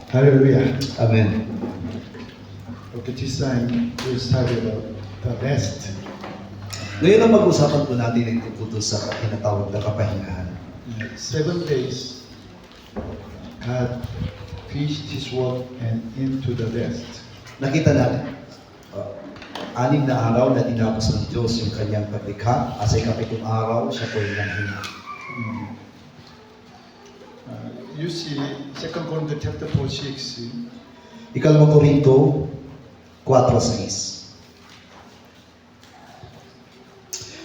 Hallelujah. Amen. Okay, this time we'll start about the rest. Ngayon ang pag-usapan po natin ay tungkol sa tinatawag na kapahingahan. 7 days, God finished His work and into the rest. Nakita natin, 6 na araw na tinapos ng Diyos yung kanyang paglikha. At sa ikapitong araw, siya po ay nanghinga. You see, 2 Corinthians chapter 4:6. Ikalawang Korinto 4:6.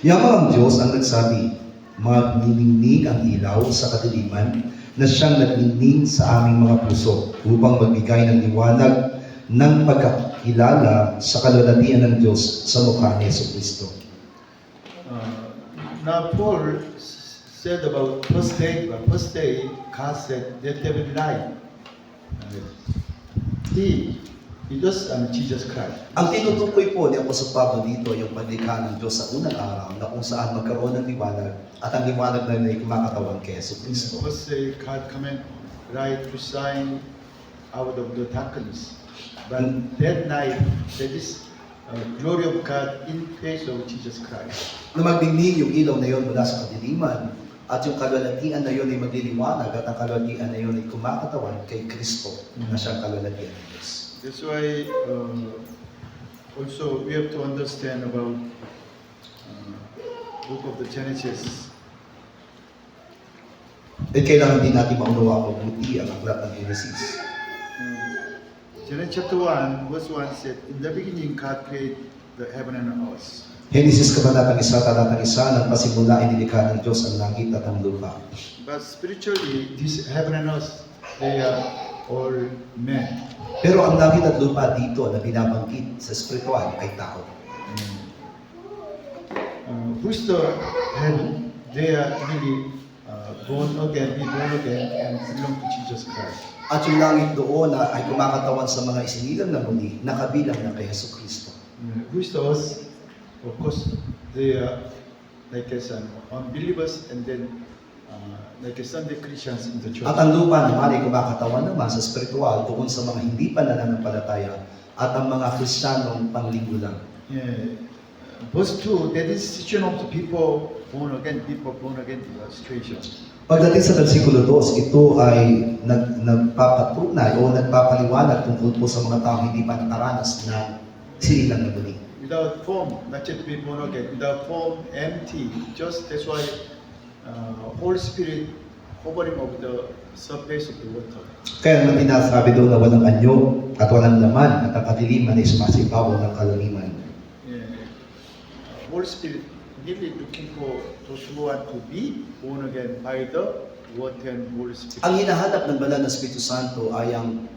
Yaman ang Diyos ang nagsabi, magniningning ang ilaw sa kadiliman na siyang nagningning sa aming mga puso upang magbigay ng liwanag ng pagkakilala sa kalwalhatian ng Diyos sa mukha ni Jesucristo. Now Paul said about first day, but first day God said, let there be light. He just Jesus Christ. Ang tinutukoy po ni Apostol Pablo dito yung paglikha ng Diyos sa unang araw na kung saan magkaroon ng liwanag at ang liwanag na ay kumakatawan kay Jesucristo. First day God command light to shine out of the darkness. But that night, there is glory of God in face of Jesus Christ. Na magdingning yung ilaw na yon mula sa kadiliman at yung kalwalhatian na yon ay magliliwanag at ang kalwalhatian na yon ay kumakatawan kay Kristo na siyang kalwalhatian ng Diyos. That's why also we have to understand about book of the Genesis. At kailangan din natin maunawa mabuti ang aklat ng Genesis. Genesis chapter 1, verse 1 said, in the beginning God created the heaven and earth. Genesis kabanatang 1, talatang 1, nagpasimula ay nilikha ng Diyos ang langit at ang lupa. But spiritually, this heaven and earth, they are all men. Pero ang langit at lupa dito na binabanggit sa spiritual ay tao. Who's the heaven? They are really born again, and belong to Jesus Christ. At yung langit doon na ay kumakatawan sa mga isinilang na muli, nakabilang na kay Jesucristo. Who's the earth? Of course, they are like as unbelievers and then like a Sunday Christians in the church. At ang lupa naman ay kumakatawan naman sa spiritual tungkol sa mga hindi pa nananampalataya at ang mga Kristiyanong panglinggo lang. Yeah. Verse 2, that is situation of the people born again situation. Pagdating sa versikulo 2, ito ay nagpapatunay o nagpapaliwanag tungkol po sa mga taong hindi pa nakaranas ng sinilang na muli. Without form, not yet be born again. Without form, empty. Just that's why Holy Spirit hovering over the surface of the water. Kaya naman tinasabi doon na walang anyo at walang laman at ang kadiliman ay sumasipaw ng kalaliman. Yeah. Holy Spirit really looking for those who want to be born again by the water and Holy Spirit. Ang hinahanap ng banal na Espiritu Santo ay ang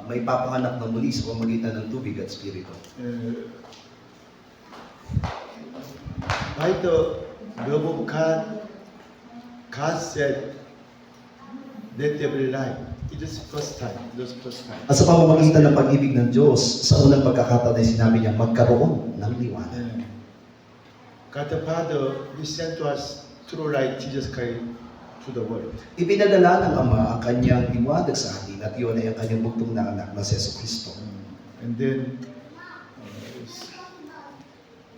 may papanganak na muli sa pamamagitan ng tubig at Espiritu. By the love of God, God said, let there be light. It is first time. It was first time. At sa pamamagitan ng pag-ibig ng Diyos, sa unang pagkakataon ay sinabi niya, magkaroon ng liwanag. God the Father, He sent to us through light Jesus Christ to the world. Ipinadala ng Ama ang kanyang liwanag sa atin at iyon ay ang kanyang bugtong na anak na si Jesucristo. And then,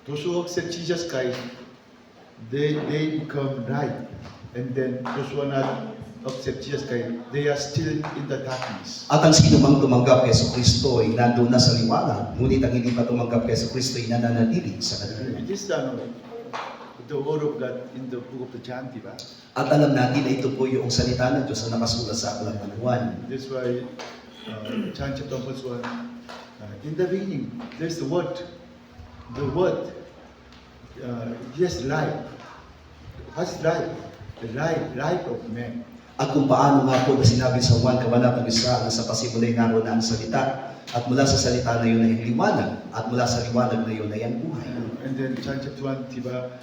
those who accept Jesus Christ, they become light. And then those who are not accept Jesus Christ, they are still in the darkness. At ang sino mang tumanggap kay Jesucristo ay nandoon na sa liwanag, ngunit ang hindi pa tumanggap kay Jesucristo ay nananatili sa kadiliman. It is the word of God in the book of the John, diba? At alam natin na ito po yung salita ng Diyos na nakasulat sa aklat ng Juan. That's why John chapter 1 verse 1, in the beginning, there's the word. The word, yes, life. What's life? The life of man. At kung paano nga po na sinabi sa Juan kabanatang 1 na sa pasimulay naroon na ang salita, at mula sa salita na yun ay liwanag, at mula sa liwanag na yun ay ang buhay. And then John chapter 1, diba,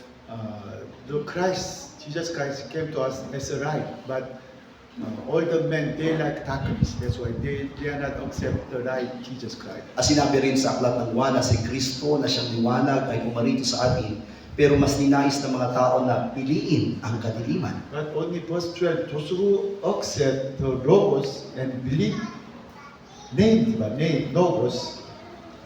the Christ, Jesus Christ came to us as a light, but all the men, they like darkness. That's why they are not accept the light Jesus Christ. At sinabi rin sa aklat ng Juan na si Kristo na siyang liwanag ay pumarito sa atin, pero mas ninais ng mga tao na piliin ang kadiliman. But only verse 12, those who accept the Logos and believe name, diba? Name, logos,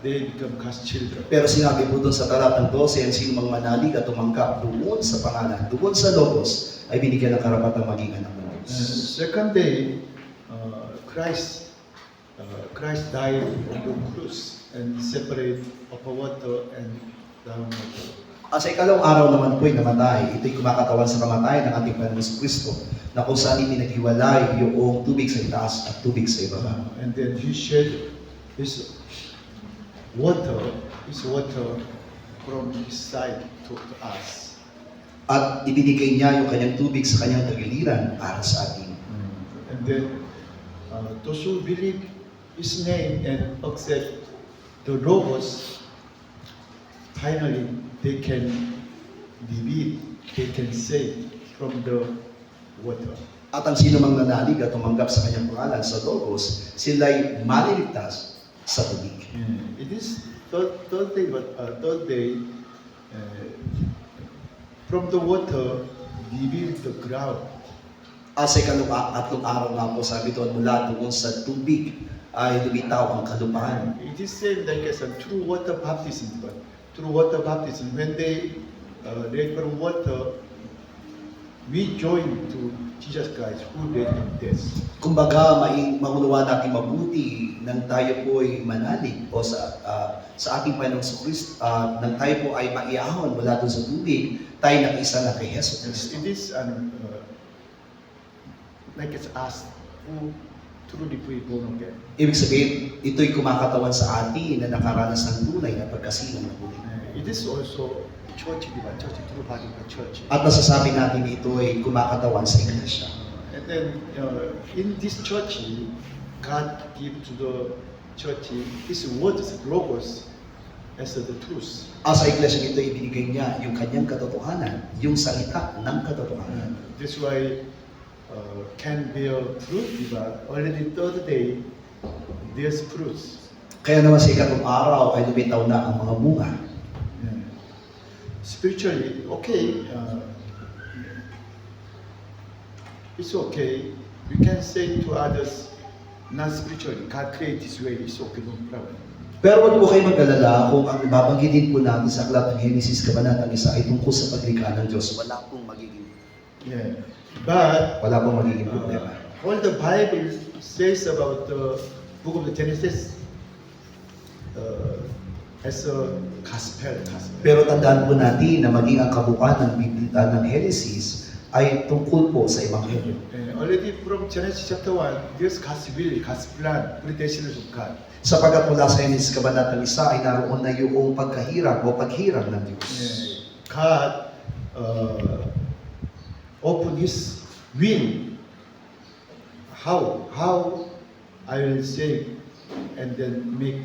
they become God's children. Pero sinabi po doon sa talatang 12, ang sino mang manalig at tumanggap doon sa pangalan, doon sa Logos, ay binigyan ng karapatang maging anak ng Diyos. Second day, Christ died on the cross and separate upper water and down water. Sa ikalawang araw naman po'y namatay. Ito'y kumakatawan sa kamatayan ng ating Panginoon Kristo na kung saan ipinaghiwalay yung tubig sa itaas at tubig sa ibaba. And then he shed his water from his side to us. At ibinigay niya yung kanyang tubig sa kanyang tagiliran para sa atin. And then those who believe his name and accept the Logos, finally they can believe, they can save from the water. At ang sino mang nanalig at tumanggap sa kanyang pangalan sa Logos, sila'y maliligtas sa tubig. It is third day, from the water revealed the ground. Sa ikatlong araw nga po, sabi doon, mula doon sa tubig ay lumitaw ang kalupaan. It is said like as a true water baptism, but through water baptism, when they led from water, we join to Jesus Christ who led in death. Kumbaga, maunawaan natin mabuti nang tayo po ay manalig o sa ating Panginoong Kristo, nang tayo po ay maiahon mula doon sa tubig, tayo nakiisa na kay Jesus Kristo. It is like it's us who truly be born again. Ibig sabihin, ito'y kumakatawan sa atin na nakaranas ng tunay na pagkasilang ng buhay. It is also church, di ba? Church, true body of the church. At nasasabi natin ito ay kumakatawan sa iglesia. And then in this church, God give to the church His words, logos, as the truth. Sa iglesia ito, ibinigay niya yung kanyang katotohanan, yung salita ng katotohanan. That's why can bear fruit, di ba? Already third day, there's fruits. Kaya naman sa ikatlong araw ay lumitaw na ang mga bunga. Spiritually, okay, it's okay. We can say to others, not spiritually, God created this way, it's okay, no problem. Pero wag po kayo mag-alala kung ang babanggitin po natin sa aklat ng Genesis Kabanatang 1 ay tungkol sa paglikha ng Diyos. Wala pong magiging problema. All the Bible says about the book of the Genesis as a gospel. Pero tandaan po natin na maging ang kabuuan ng Biblia ng Genesis ay tungkol po sa Ebanghelyo. Already from Genesis chapter 1, there's God's will, God's plan, predestination of God. Sapagkat mula sa Genesis Kabanatang 1 ay naroon na yung paghirang ng Diyos. God open His will. How I will save and then make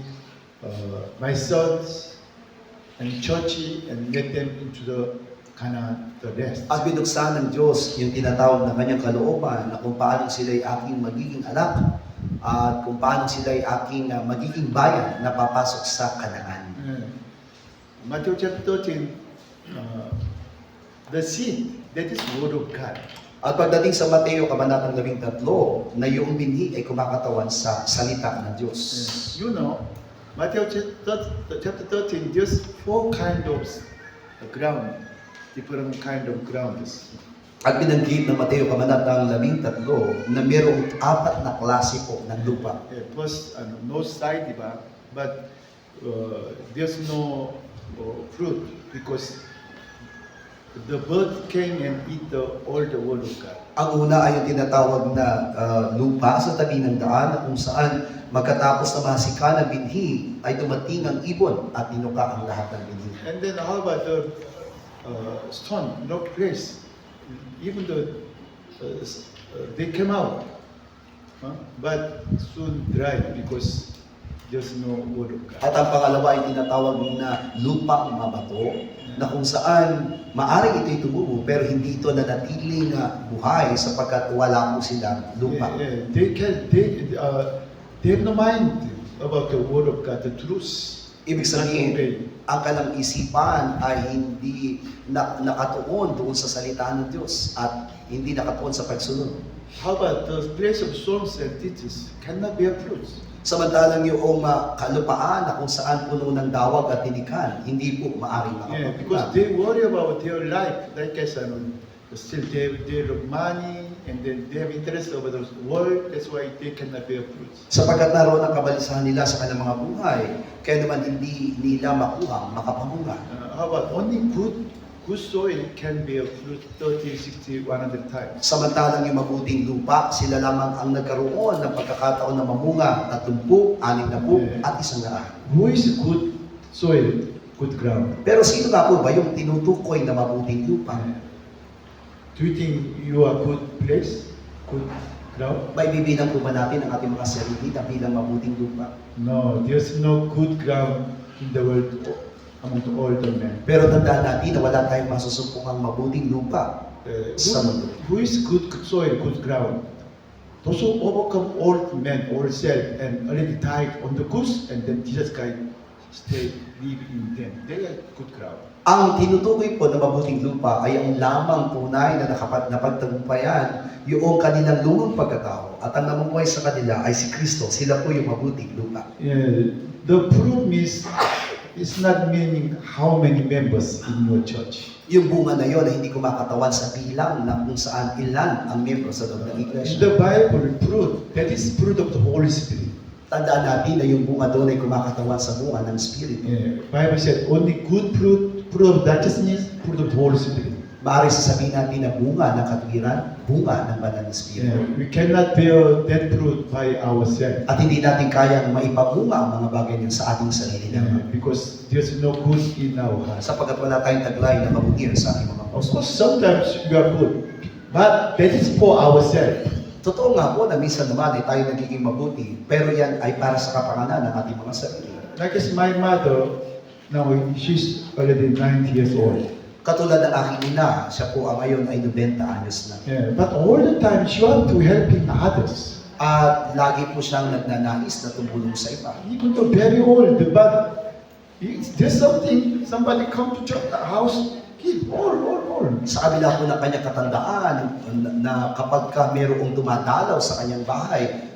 my sons and church and get them into the Canaan, the rest. At binuksan ng Diyos yung tinatawag na kanyang kalooban na kung paano sila'y aking magiging anak at kung paano sila'y aking magiging bayan na papasok sa Kanaan. Matthew chapter 13, the seed, that is word of God. At pagdating sa Mateo Kabanatang 13, na yung binhi ay kumakatawan sa salita ng Diyos. You know, Matthew chapter 13, there's four kind of ground, different kind of grounds. At binanggit ng Mateo Kabanatang 13 na mayroong 4 na klase po ng lupa. First, no side, diba? But there's no fruit because the bird came and eat all the word of God. Ang una ay yung tinatawag na lupa sa tabi ng daan na kung saan magkatapos na masika na binhi ay dumating ang ibon at tinuka ang lahat ng binhi. And then how about the stone, no place? Even though they came out, but soon dry because there's no word of God. At ang pangalawa ay tinatawag na lupang mabato na kung saan maaring ito'y tumubo pero hindi ito nanatiling buhay sapagkat wala po silang lupa. They have no mind about the word of God, the truth. Ibig sabihin, Okay. ang kanyang isipan ay hindi nakatuon doon sa salita ng Diyos at hindi nakatuon sa pagsunod. How about the place of songs and teachers cannot bear fruits? Samantalang yung kalupaan na kung saan puno ng dawag at tinikan, hindi po maaaring Yeah, makapagpunta. because they worry about their life. Like I said, still they love money and then they have interest over the world. That's why they cannot bear fruits. Sapagkat naroon ang kabalisahan nila sa kanilang mga buhay, kaya naman hindi nila makuha makapamunga. How about only good soil can bear fruit 30, 60, 100 times. Samantalang yung mabuting lupa, sila lamang ang nagkaroon ng pagkakataon na mamunga 30, 60, at 100. Who is good soil, good ground? Pero sino nga po ba yung tinutukoy na mabuting lupa? Do you think you are good place, good ground? May bibilang po ba natin ang ating mga sarili na bilang mabuting lupa? No, there's no good ground in the world among all the men. Pero tandaan natin na wala tayong masusumpukang mabuting lupa. Sa mundo. Who is good soil, good ground? Those who overcome all men, all self, and already died on the cross, and then Jesus Christ stay live in them. They are good ground. Ang tinutukoy po na mabuting lupa ay ang lamang tunay na napagtagumpayan yung kanilang lumang pagkatao at ang namumuhay sa kanila ay si Kristo. Sila po yung mabuting lupa. Yeah, the proof is it's not meaning how many members in your church. Yung bunga na yon ay hindi kumakatawan sa bilang na kung saan ilan ang membro sa loob ng iglesia. The Bible proof that is fruit of the Holy Spirit. Tandaan natin na yung bunga doon ay kumakatawan sa bunga ng Espiritu. Yeah, Bible said only good fruit of righteousness, fruit of the Holy Spirit. Maaari sasabihin natin na bunga ng katwiran, bunga ng banal na Espiritu. Yeah, we cannot bear that fruit by ourselves. At hindi natin kayang maipamunga ang mga bagay niyan sa ating sarili Yeah, lamang. because there's no good in our hearts. Sapagkat wala tayong taglay na kabutihan sa ating mga Of puso. course, sometimes we are good, but that is for ourselves. Totoo nga po na minsan naman ay tayo nagiging mabuti, pero yan ay para sa kapakanan ng ating mga sarili. Like as my mother, now she's already 90 years old. Katulad ng aking ina, siya po ang ngayon ay 90 anyos na. Yeah, but all the time she want to helping others. At lagi po siyang nagnanais na tumulong sa iba. Even though very old, but there's something, somebody come to church, house, give all. Sa kabila po ng kanyang katandaan, na kapag ka mayroong dumadalaw sa kanyang bahay,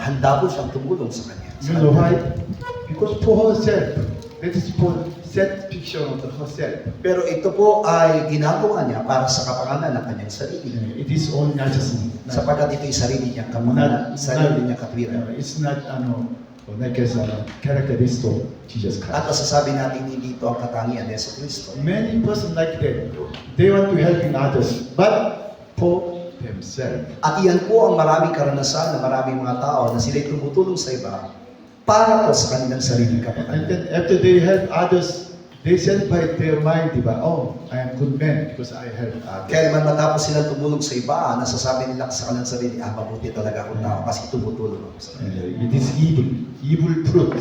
handa po siyang tumulong sa kanya. You know why? Because for herself, that is for set picture of herself. Pero ito po ay ginagawa niya para sa kapakanan ng kanyang sarili. It is all righteousness. Sapagkat ito'y sarili niyang kapakanan, sarili niyang katwiran. It's not like as a characteristic of Jesus At Christ. masasabi natin hindi ito ang katangian ni Yesu Kristo. Many person like that, they want to helping others, but for themselves. At iyan po ang maraming karanasan ng maraming mga tao na sila'y tumutulong sa iba para po sa kanilang sariling And kapakanan. then after they help others, they satisfy their mind, diba? Oh, I am good man because I help others. Kaya naman matapos silang tumulong sa iba, nasasabi nila sa kanilang sarili, mabuti talaga akong tao kasi tumutulong ako sa kanila. It is evil fruit.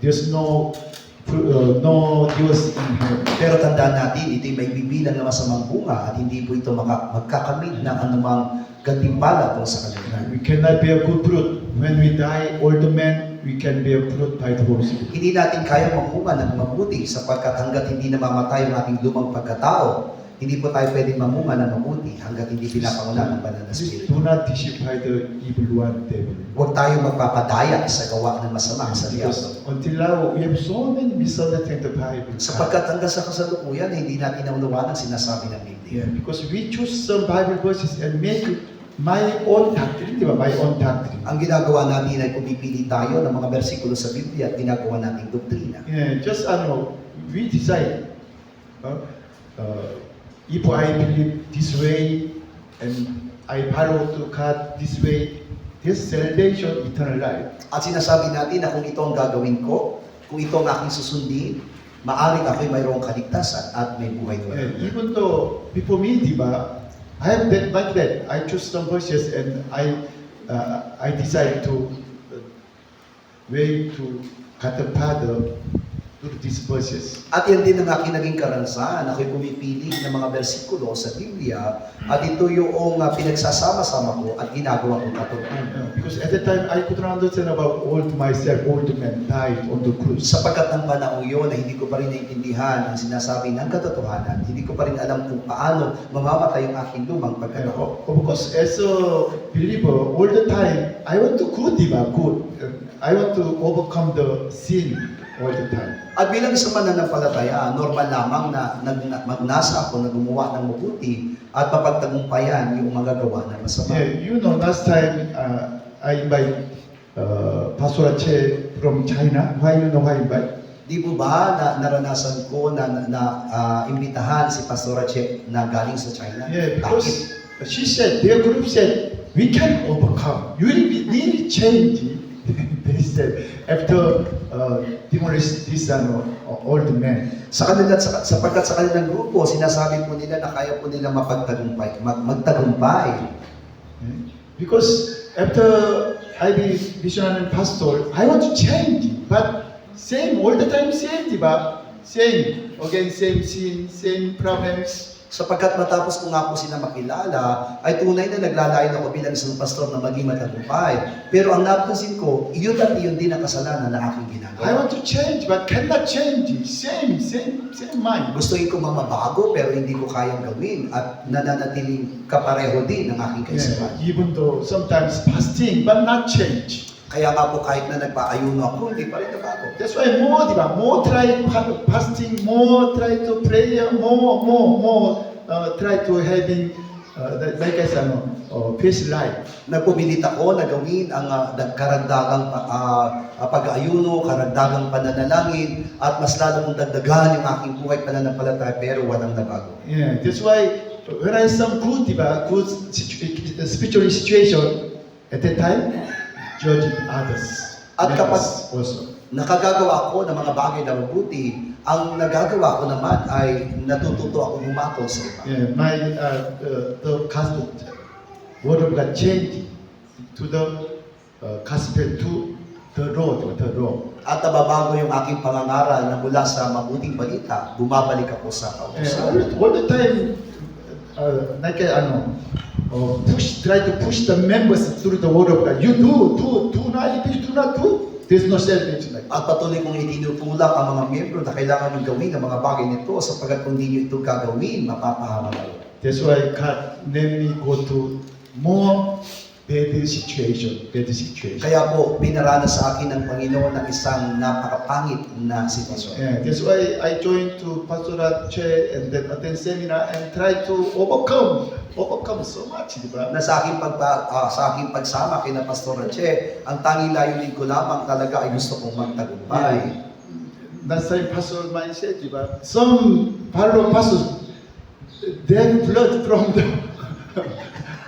There's no Diyos in here. Pero tandaan natin, ito'y may bibilang na masamang bunga at hindi po ito magkakamit ng anumang gantimpala po sa kanila. We cannot bear good fruit. When we die, older men, we can bear fruit by the Holy Spirit. Hindi natin kaya mamunga ng mabuti sapagkat hanggat hindi namamatay ang ating lumang pagkatao, hindi po tayo pwedeng mamunga ng mabuti hanggat hindi pinapanguna ng banal na Please Espiritu. do not deceive by the evil one, devil. Huwag tayong magpapadaya sa gawa ng masama sa diablo. Because until now, we have so many misunderstanding the Bible. Sapagkat hanggang sa kasalukuyan, hindi natin naunawaan ang sinasabi ng Biblia. Yeah, because we choose some Bible verses and make my own doctrine, diba? My own doctrine. Ang ginagawa natin ay pumipili tayo ng mga bersikulo sa Biblia at ginagawa nating doktrina. Yeah, just we decide. If I believe this way and I follow to God this way, this salvation, eternal life. At sinasabi natin na kung ito ang gagawin ko, kung ito ang aking susundin, maaaring ako'y mayroong kaligtasan at may buhay na Yeah, walang even though before me, diba, I have that like that. I choose some verses and I decide to way to God the Father through these verses. At yan din ang aking naging karanasan. Ako'y pumipili ng mga bersikulo sa Biblia at ito yung pinagsasama-sama ko at ginagawa kong katotohanan. Because at that time, I couldn't understand about old myself, old man died on the cross. Sapagkat ng panahon yun na hindi ko pa rin naintindihan ang sinasabi ng katotohanan, hindi ko pa rin alam kung paano mamamatay ang aking lumang pagkatao. Of course, as a believer, all the time, I want to good, diba? Good. I want to overcome the sin all the time. At bilang isang mananampalataya, normal lamang na magnasa ako na gumawa ng mabuti at mapagtagumpayan yung magagawa ng masama. Yeah, you know, last time I invite Pastor Che from China. Why you know why I invite? Di po ba na naranasan ko na imbitahan si Pastor Che na galing sa China? Yeah, Bakit? because she said, their group said, we can overcome. You need change. They said, after demolish this old man. Sa kanila, sapagkat sa kanilang grupo, sinasabi po nila na kaya po nila magtagumpay. Because after I be visionary and pastor, I want to change. But same, all the time same, diba? Same. Again, same sin, same problems. Sapagkat matapos ko nga po sila makilala, ay tunay na naglalayon ako bilang isang pastor na maging matagumpay. Pero ang napansin ko, iyon at iyon din ang kasalanan na aking I ginagawa. want to change, but cannot change. Same mind. Gustuin ko mabago pero hindi ko kayang gawin at nananatiling kapareho din ng aking kaisipan. Yeah, even though sometimes fasting, but not change. Kaya nga po kahit na nagpaayuno ako, hindi pa rin nabago. That's why more, diba? More try fasting, more try to pray, more try to having like I said, peace life. Nagpumilit ako na gawin ang karagdagang pag-aayuno, karagdagang pananalangin, at mas lalo kong dagdagan yung aking buhay pananampalataya pero walang nabago. Yeah, that's why when I some good, diba, good spiritual situation at that time, judge others. At kapag also. nakagagawa ako ng mga bagay na mabuti, ang nagagawa ko naman ay natututo ako humatol sa iba. Yeah, my the gospel word of God changed to the gospel to the road. At nababago yung aking pangangaral na mula sa mabuting balita, bumabalik ako sa kautusan. All the time, like try to push the members through the word of God. You do not. If you do not do, there's no salvation like that. At patuloy kong itinutulak ang mga miyembro na kailangan yung gawin ang mga bagay nito sapagkat kung di nyo ito gagawin, mapapahamak kayo. That's why God let me go to more bad situation. Kaya po, pinaranas sa akin ng Panginoon ng isang napakapangit na sitwasyon. Yeah, that's why I joined to Pastoral Che and then attend seminar and try to overcome so much, di ba? Na sa aking pagsama kina Pastor Che, ang tanging layunin ko lamang talaga ay gusto kong magtagumpay. That's why Pastor Mine said, di ba? Some pastors, they blood from the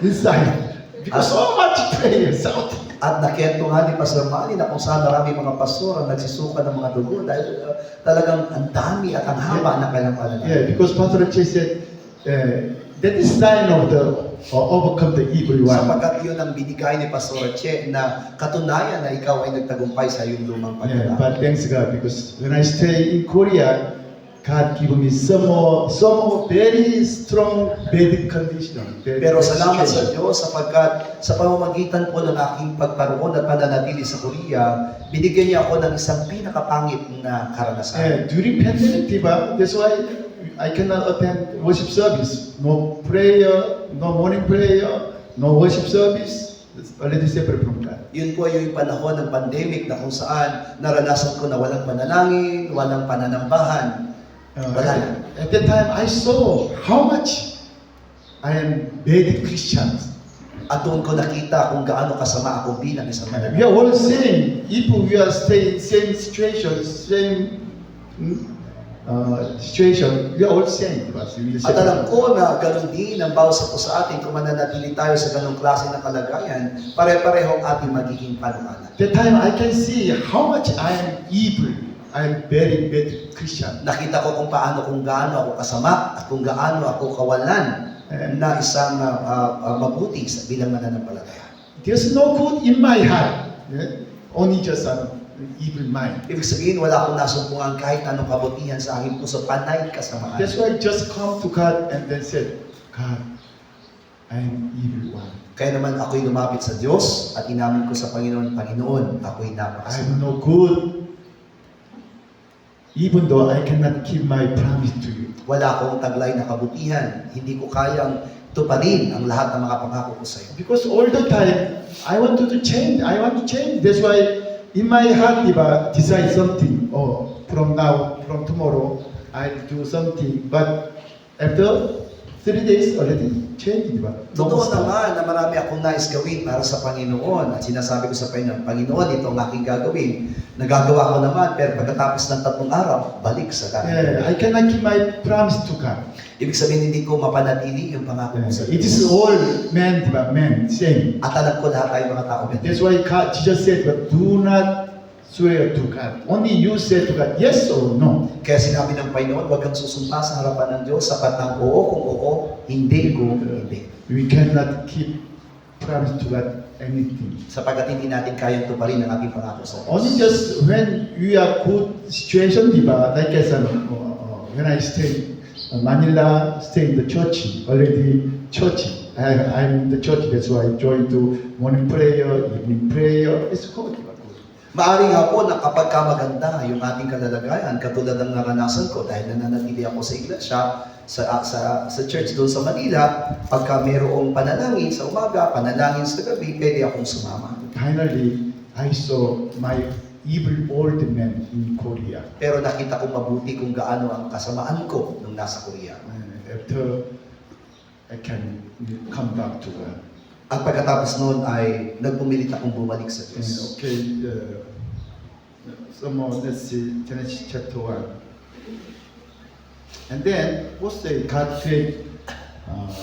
inside. Because so much prayer, shouting. At nakiyento nga ni Pastor Manny na kung saan marami mga pastor ang nagsisuka ng mga dugo dahil talagang ang dami at ang haba ng kanilang pananalangin. Yeah, because Pastor Che said, that is sign of the overcome the evil one. Sapagkat yun ang binigay ni Pastor Che na katunayan na ikaw ay nagtagumpay sa iyong lumang Yeah, pagkatao. but thanks God, because when I stay in Korea, God give me some more very strong bad condition. Pero salamat sa Diyos sapagkat sa pamamagitan po ng aking pagparoon at pananatili sa Korea, binigyan niya ako ng isang pinakapangit na karanasan. Yeah, during pandemic, diba? That's why I cannot attend worship service. No prayer, no morning prayer, no worship service. It's already separate from God. Yun po yung panahon ng pandemic na kung saan naranasan ko na walang panalangin, walang pananambahan. Wala na. At that time, I saw how much I am bad Christian. At doon ko nakita kung gaano kasama ako bilang isang We mananampalataya. are all same. If we are staying same situation, we are all same. At alam ko na ganun din ang bawat sa po sa atin kung mananatili tayo sa ganung klase ng kalagayan, pare-pareho ang ating magiging panukala. That time, I can see how much I am evil. I am very bad Christian. Nakita ko kung gaano ako kasama at kung gaano ako kawalan na isang mabuti sa bilang mananampalataya. There's no good in my heart. Yeah? Only just evil mind. Ibig sabihin, wala akong nasumpungan kahit anong kabutihan sa aking puso, panay kasamaan. That's why I just come to God and then said, God, I am evil one. Kaya naman ako'y lumapit sa Diyos at inamin ko sa Panginoon, Panginoon, ako'y I napakasama. am no good. Even though I cannot keep my promise to you. Wala akong taglay na kabutihan. Hindi ko kayang tuparin ang lahat ng mga pangako ko sa iyo. Because all the time, I want to change. I want to change. That's why in my heart, if I decide something, oh, from now, from tomorrow, I'll do something. But after 3 days already, change, di ba? Totoo naman na marami akong nais gawin para sa Panginoon. At sinasabi ko sa Panginoon, Panginoon, ito ang aking gagawin. Nagagawa ko naman, pero pagkatapos ng 3 araw, balik sa dati. Yeah, I cannot keep my promise to God. Ibig sabihin, hindi ko mapanatili yung pangako ko sa It is Diyos. all man, di ba? Man, same. At alam ko lahat tayo mga tao. That's why God, Jesus said, but do not swear to God. Only you say to God, yes or no. Kaya sinabi ng Panginoon, huwag kang susumpa sa harapan ng Diyos, sapat ng oo kung oo, hindi kung hindi. We cannot keep promise to God anything. Sapagkat hindi natin kayang tuparin ang ating pangako sa Only Diyos. just when we are good situation, di ba? Like as when I stay Manila, stay in the church, already church. I'm in the church, that's why I join to morning prayer, evening prayer. It's good. Di ba? Good. Maaring nga po na kapag ka maganda yung ating kalalagayan, katulad ng naranasan ko dahil nananatili ako sa iglesia, sa church doon sa Manila, pagka mayroong panalangin sa umaga, panalangin sa gabi, pwede akong sumama. Finally, I saw my evil old man in Korea. Pero nakita ko mabuti kung gaano ang kasamaan ko nung nasa Korea. After I can come back to God. At pagkatapos noon ay nagpumilit akong bumalik sa Diyos. Okay, let's see, Genesis chapter 1. And then, what's the God create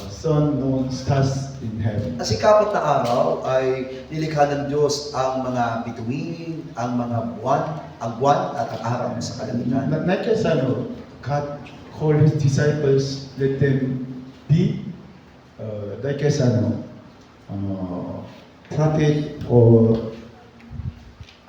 sun, moon, stars in heaven? Kasi kapat na araw ay nilikha ng Diyos ang mga bituin, ang mga buwan, ang buwan at ang araw sa kalangitan. Like as God called His disciples, let them be like as prophet or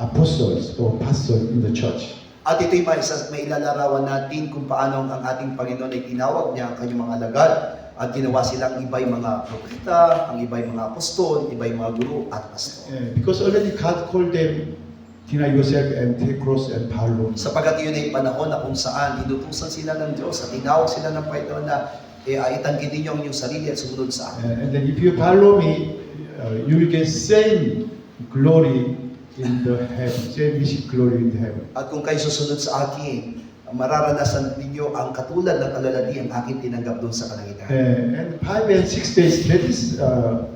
apostles or pastor in the church. At ito'y may ilalarawan natin kung paano ang ating Panginoon ay tinawag niya ang kanyang mga alagad at ginawa silang iba'y mga propeta, ang iba'y mga apostol, iba'y mga guru at pastor. Because already God called them, deny yourself and take cross and follow. Sapagat yun ay panahon na kung saan inutusan sila ng Diyos at tinawag sila ng Panginoon na itanggitin niyo ang inyong sarili at sumunod sa akin. And then if you follow me, you will get same glory in the heaven, same vision glory in the heaven. At kung kayo susunod sa akin, mararanasan ninyo ang katulad ng kalalagi ang aking tinanggap doon sa kalangitan. And 5 and 6 days, that is the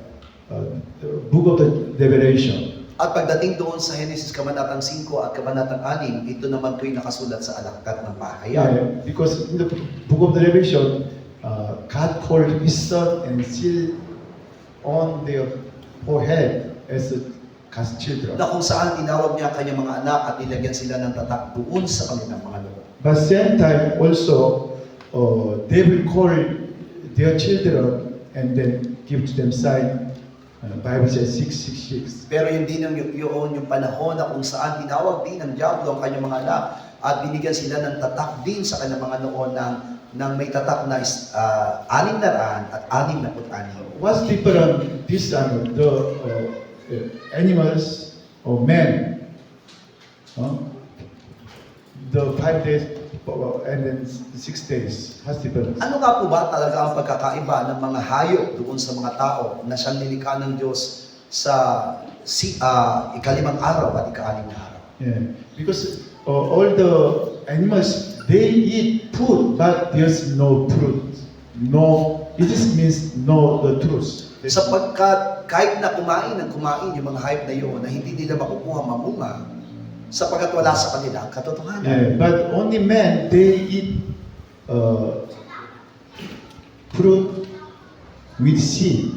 book of the Revelation. At pagdating doon sa Genesis Kabanatang 5 at Kabanatang 6, ito naman po'y nakasulat sa alakkat ng pahayan. Because in the book of the Revelation, God called His Son and sealed on their forehead as God's children. Na kung saan tinawag niya ang kanyang mga anak at nilagyan sila ng tatak doon sa kanilang mga loob. But same time also, they will call their children and then give to them sign. Bible says 666. Pero yun din yung panahon na kung saan tinawag din ng Diablo ang kanyang mga anak at binigyan sila ng tatak din sa kanilang mga noon ng may tatak na 666. What's different this time? The animals or men, the 5 days and then 6 days. What's different? Ano nga po ba talaga ang pagkakaiba ng mga hayop doon sa mga tao na siyang nilikha ng Diyos sa ikalimang araw at ika-anim na araw? Yeah, because all the animals they eat food, but there's no truth. No, it just means no the truth. Sapagkat kahit na kumain yung mga hayop na yun, na hindi nila makukuha mamunga, sapagkat wala sa kanila ang katotohanan. Yeah, but only men they eat fruit with seed,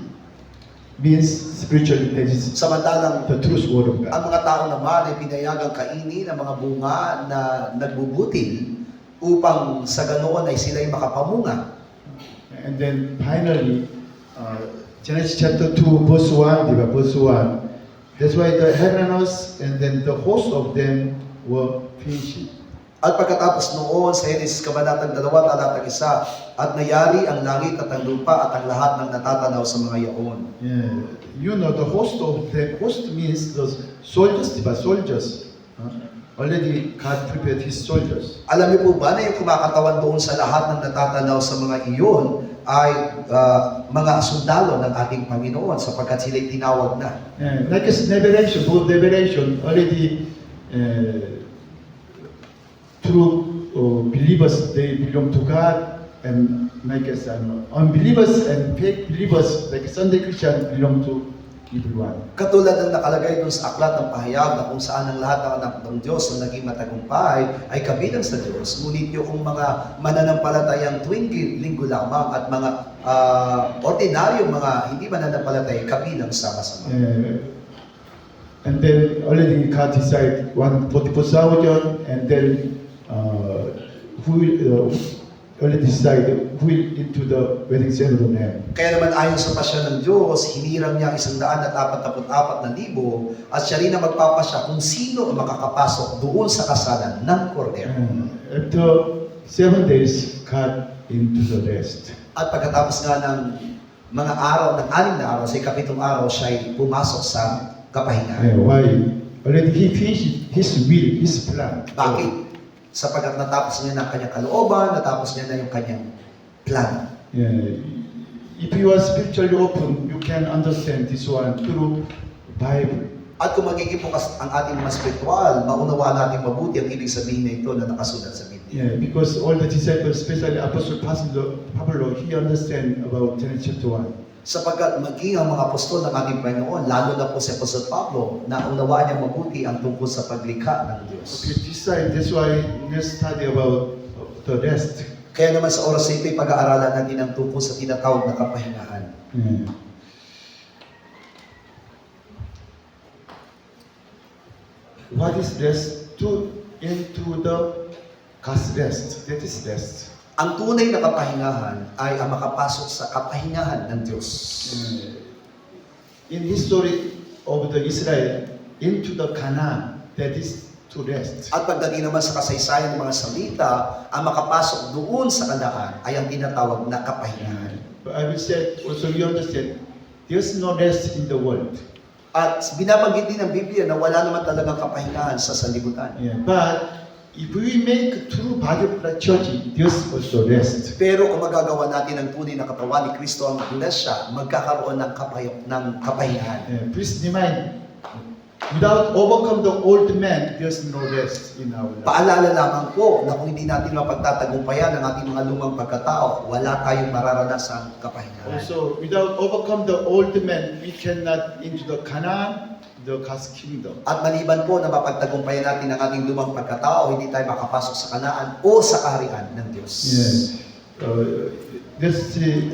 means spiritually that is Samantalang the truth word of God. ang mga tao naman ay pinayagang kainin ang mga bunga na nagbubutil upang sa ganoon ay sila'y makapamunga. And then finally, Genesis chapter 2 verse 1, verse 1, That's why the heaveners and then the host of them were finished. At pagkatapos noon sa Henesis Kabanatang 2, talatang 1, at nayari ang langit at ang lupa at ang lahat ng natatanaw sa mga yaon. Yeah. You know, the host of them, host means the soldiers, diba? Soldiers. Already God prepared His soldiers. Alam niyo po ba na yung kumakatawan doon sa lahat ng natatanaw sa mga iyon ay mga sundalo ng ating Panginoon sapagkat sila'y tinawag na. Yeah. Like a revelation, both revelation, already true believers, they belong to God, and like as unbelievers and fake believers, like Sunday Christian, belong to everyone. Katulad ng nakalagay doon sa aklat ng pahayag na kung saan ang lahat ng anak ng Diyos na naging matagumpay ay kabilang sa Diyos, ngunit yung mga mananampalatayang tuwing linggo lamang at mga ordinaryong mga hindi mananampalatay kabilang sama-sama. And then already God decided 144,000, and then already decided who will into the wedding ceremony. Kaya naman ayon sa pasya ng Diyos, hinirang niya ang 144,000 at siya rin ang magpapasya kung sino ang makakapasok doon sa kasalan ng kordero. After 7 days, God into the rest. At pagkatapos nga ng mga araw, ng 6 na araw, sa ikapitong araw, siya ay pumasok sa kapahingahan. Why? Already He finished His will, His plan. Bakit? Sapagkat natapos niya na ang kanyang kalooban, natapos niya na yung kanyang plan. Yeah. If you are spiritually open, you can understand this one through Bible. At kung magiging bukas ang ating mga spiritual, maunawaan natin mabuti ang ibig sabihin na ito na nakasulat sa Biblia. Yeah, because all the disciples, especially Apostle Pablo, he understand about Genesis chapter 1. Sapagkat maging ang mga apostol ng ating Panginoon, lalo na po si Apostol Pablo, na unawaan niya mabuti ang tungkol sa paglikha ng Diyos. Okay, this side, that's why let's study about the rest. Kaya naman sa oras na ito, pag-aaralan natin ang tungkol sa tinatawag na kapahingahan. Yeah. What is rest? To into the God's rest. That is rest. Ang tunay na kapahingahan ay ang makapasok sa kapahingahan ng Diyos. In history of the Israel into the Canaan, that is to rest. At pagdating naman sa kasaysayan ng mga salita, ang makapasok doon sa Kanaan ay ang tinatawag na kapahingahan. But I will say also you understand, there's no rest in the world. At binabanggit din ng Biblia na wala naman talagang kapahingahan sa sanlibutan. Yeah. But if we make true body of the church, there's also rest. Pero kung magagawa natin ang tunay na katawan ni Kristo ang iglesia, magkakaroon ng kapahingahan. Yeah. Please remind, without overcome the old man, there's no rest in our life. Paalala lamang po na kung hindi natin mapagtatagumpayan ang ating mga lumang pagkatao, wala tayong mararanasang kapahingahan. Also, without overcome the old man, we cannot into the Canaan, the God's kingdom. At maliban po na mapagtagumpayan natin ang ating lumang pagkatao, hindi tayo makapasok sa Kanaan o sa kaharian ng Diyos. Yes. Let's see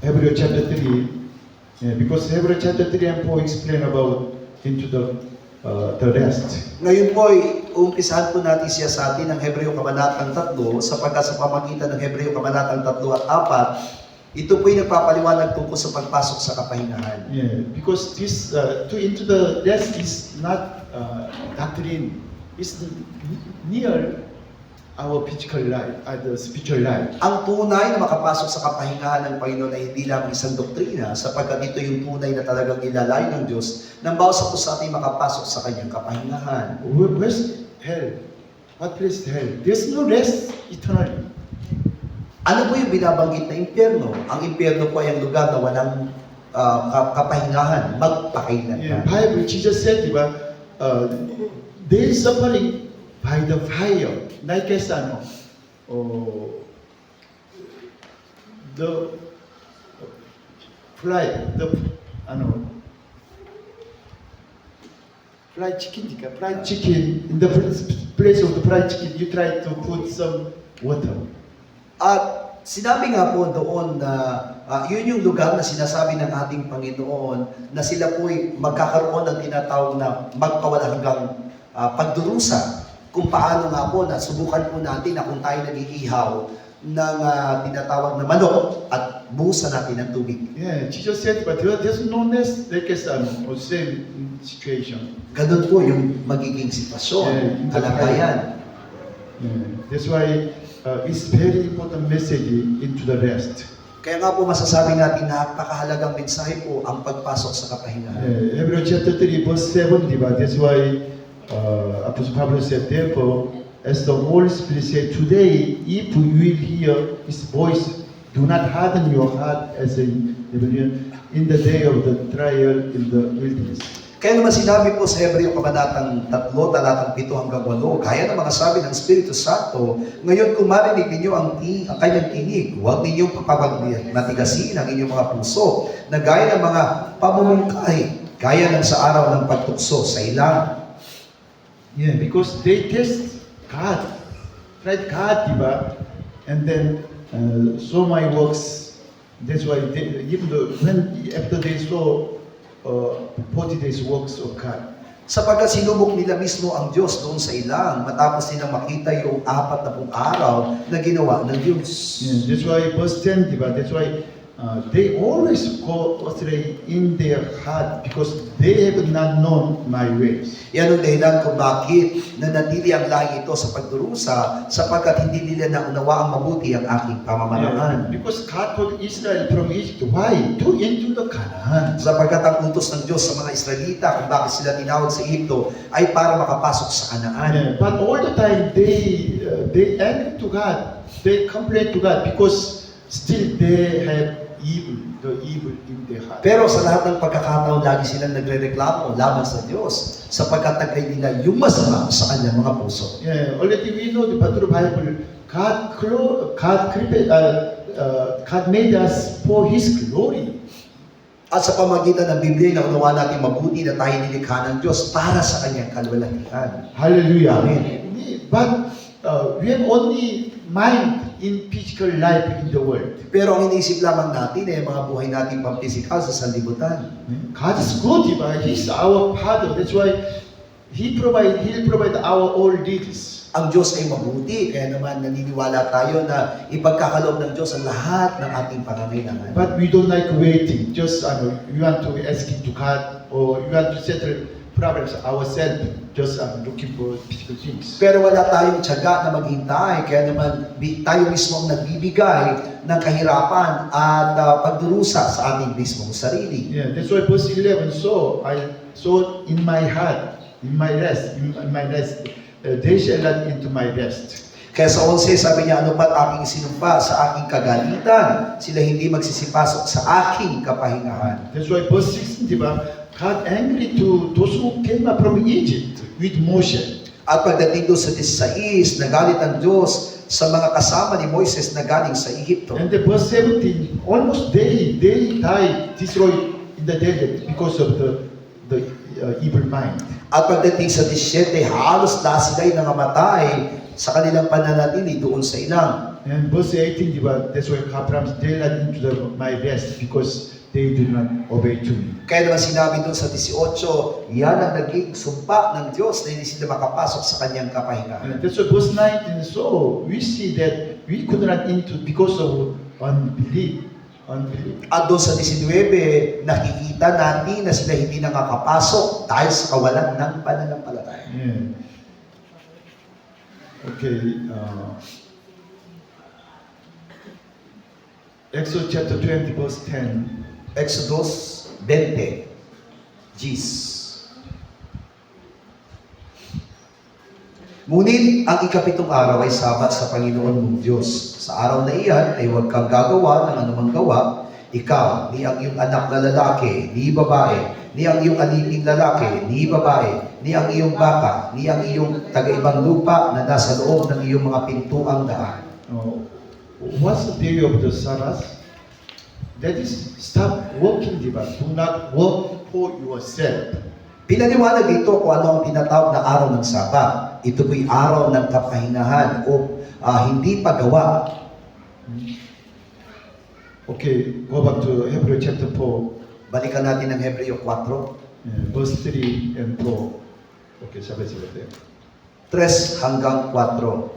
Hebrew chapter 3. Yeah, because Hebrew chapter 3 and 4 explain about into the rest. Ngayon po ay umpisahan po natin siya sa atin ng Hebreo Kabanatang 3 sapagkat sa pamagitan ng Hebreo Kabanatang 3 at 4, ito po ay nagpapaliwanag tungkol sa pagpasok sa kapahingahan. Yeah, because this to into the rest is not doctrine. It's near our physical life, the spiritual life. Ang tunay na makapasok sa kapahingahan ng Panginoon ay hindi lamang isang doktrina sapagkat ito yung tunay na talagang nilalay ng Diyos nang bawat sa ating makapasok sa kanyang kapahingahan. Where's hell? What place is hell? There's no rest eternally. Ano po yung binabanggit na impyerno? Ang impyerno po ay ang lugar na walang kapahingahan, magpakailan. Yeah, Bible, Jesus said, diba, they is suffering by the fire. Like as the fly, fried chicken, fried chicken, in the place of the fried chicken, you try to put some water. At sinabi nga po doon na yun yung lugar na sinasabi ng ating Panginoon na sila po'y magkakaroon ng tinatawag na magpawala hanggang pagdurusa. Kung paano nga po na subukan po natin na kung tayo nag-iihaw, ng tinatawag na manok at buhusan natin ng tubig. Yeah, Jesus said, but there's no less like as or same situation. Ganun po yung magiging sitwasyon, kalagayan. Yeah, that's why it's very important message into the rest. Kaya nga po masasabi natin na napakahalagang mensahe po ang pagpasok sa kapahingahan. Hebrews chapter 3 verse 7, diba? That's why Apostle Pablo said, therefore, as the Holy Spirit said, today, if you will hear His voice, do not harden your heart as in the day of the trial in the wilderness. Kaya naman sinabi po sa Hebreo Kabanatang 3, talatang 7 hanggang 8, gaya ng mga sabi ng Espiritu Santo, ngayon kung marinig ninyo ang kanyang tinig, huwag ninyong matigasin ang inyong mga puso, na gaya ng mga pamumungkay, gaya ng sa araw ng pagtukso sa ilang. Yeah, because they test God, tried God, diba? And then saw my works. That's why even though after they saw 40 days works of God. Sapagkat sinubok nila mismo ang Diyos doon sa ilang, matapos nilang makita yung 40 araw na ginawa ng Diyos. Yeah, that's why verse 10, diba? That's why they always go astray in their heart because they have not known my ways. Yan ang dahilan kung bakit nanatili ang lahi ito sa pagdurusa, sapagkat hindi nila naunawa ang mabuti ang aking pamamaraan. Yeah, because God told Israel from Egypt, why? To into the Canaan. Sapagkat ang utos ng Diyos sa mga Israelita kung bakit sila tinawag sa Egypto ay para makapasok sa Kanaan. Yeah, but all the time they angry to God, they complain to God because still they have the evil in their heart. Pero sa lahat ng pagkakataon, lagi silang nagre-reklamo laban sa Diyos sapagkat nagkay nila yung masama sa kanyang mga puso. Yeah, already we know the Bible. God made us for His glory. At sa pamagitan ng Biblia, naunawa natin mabuti na tayo nilikha ng Diyos para sa kanyang kalwalhatian. Hallelujah. Amen. But we have only mind in physical life in the world. Pero ang iniisip lamang natin ay mga buhay natin pampisikal sa sanlibutan. God is good, diba? He's our Father. That's why He'll provide our all needs. Ang Diyos ay mabuti, kaya naman naniniwala tayo na ipagkakaloob ng Diyos ang lahat ng ating pangangailangan. But we don't like waiting. Just we want to ask it to God, or we want to settle problems ourselves. Just looking for physical things. Pero wala tayong tiyaga na maghintay, kaya naman tayo mismo ang nagbibigay ng kahirapan at pagdurusa sa ating mismong sarili. Yeah, that's why verse 11. So I saw in my heart, in my rest, they shall not into my rest. Kaya sa 11, sabi niya, ano pat aking sinumpa sa aking kagalitan, sila hindi magsisipasok sa aking kapahingahan. That's why verse 16, diba? God angry to those who came up from Egypt with Moses. At pagdating doon sa 16, nagalit ang Diyos sa mga kasama ni Moises na galing sa Ehipto. And the verse 17, almost they died, destroyed in the desert because of the evil mind. At pagdating sa 17, halos lahat sila'y nangamatay sa kanilang pananatili doon sa ilang. And verse 18, diba? That's why God promised they led into my rest because they did not obey to me. Kaya naman sinabi doon sa 18, yan ang naging sumpa ng Diyos na hindi sila makapasok sa kanyang kapahingahan. And that's why verse 19, so we see that we could not into because of unbelief. At doon sa 19, nakikita natin na sila hindi nakakapasok dahil sa kawalan ng pananampalataya. Yeah. Okay. Exodus chapter 20 verse 10. Exodus 20, Gis. Ngunit ang ikapitong araw ay sabat sa Panginoon mong Diyos. Sa araw na iyan ay huwag kang gagawa ng anumang gawa, ikaw, ni ang iyong anak na lalaki, ni babae, ni ang iyong aliping lalaki, ni babae, ni ang iyong baka, ni ang iyong taga-ibang lupa na nasa loob ng iyong mga pintuang daan. What's the day of the Sabbath? That is, stop working, diba? Do not work for yourself. Pinaliwanag ito kung ano ang tinatawag na araw ng Sabat. Ito po'y araw ng kapahingahan o hindi paggawa. Okay, go back to Hebrew chapter 4, Balikan natin ang Hebreo 4, verse 3 and 4. Okay, sabay-sabay tayo. 3 hanggang 4.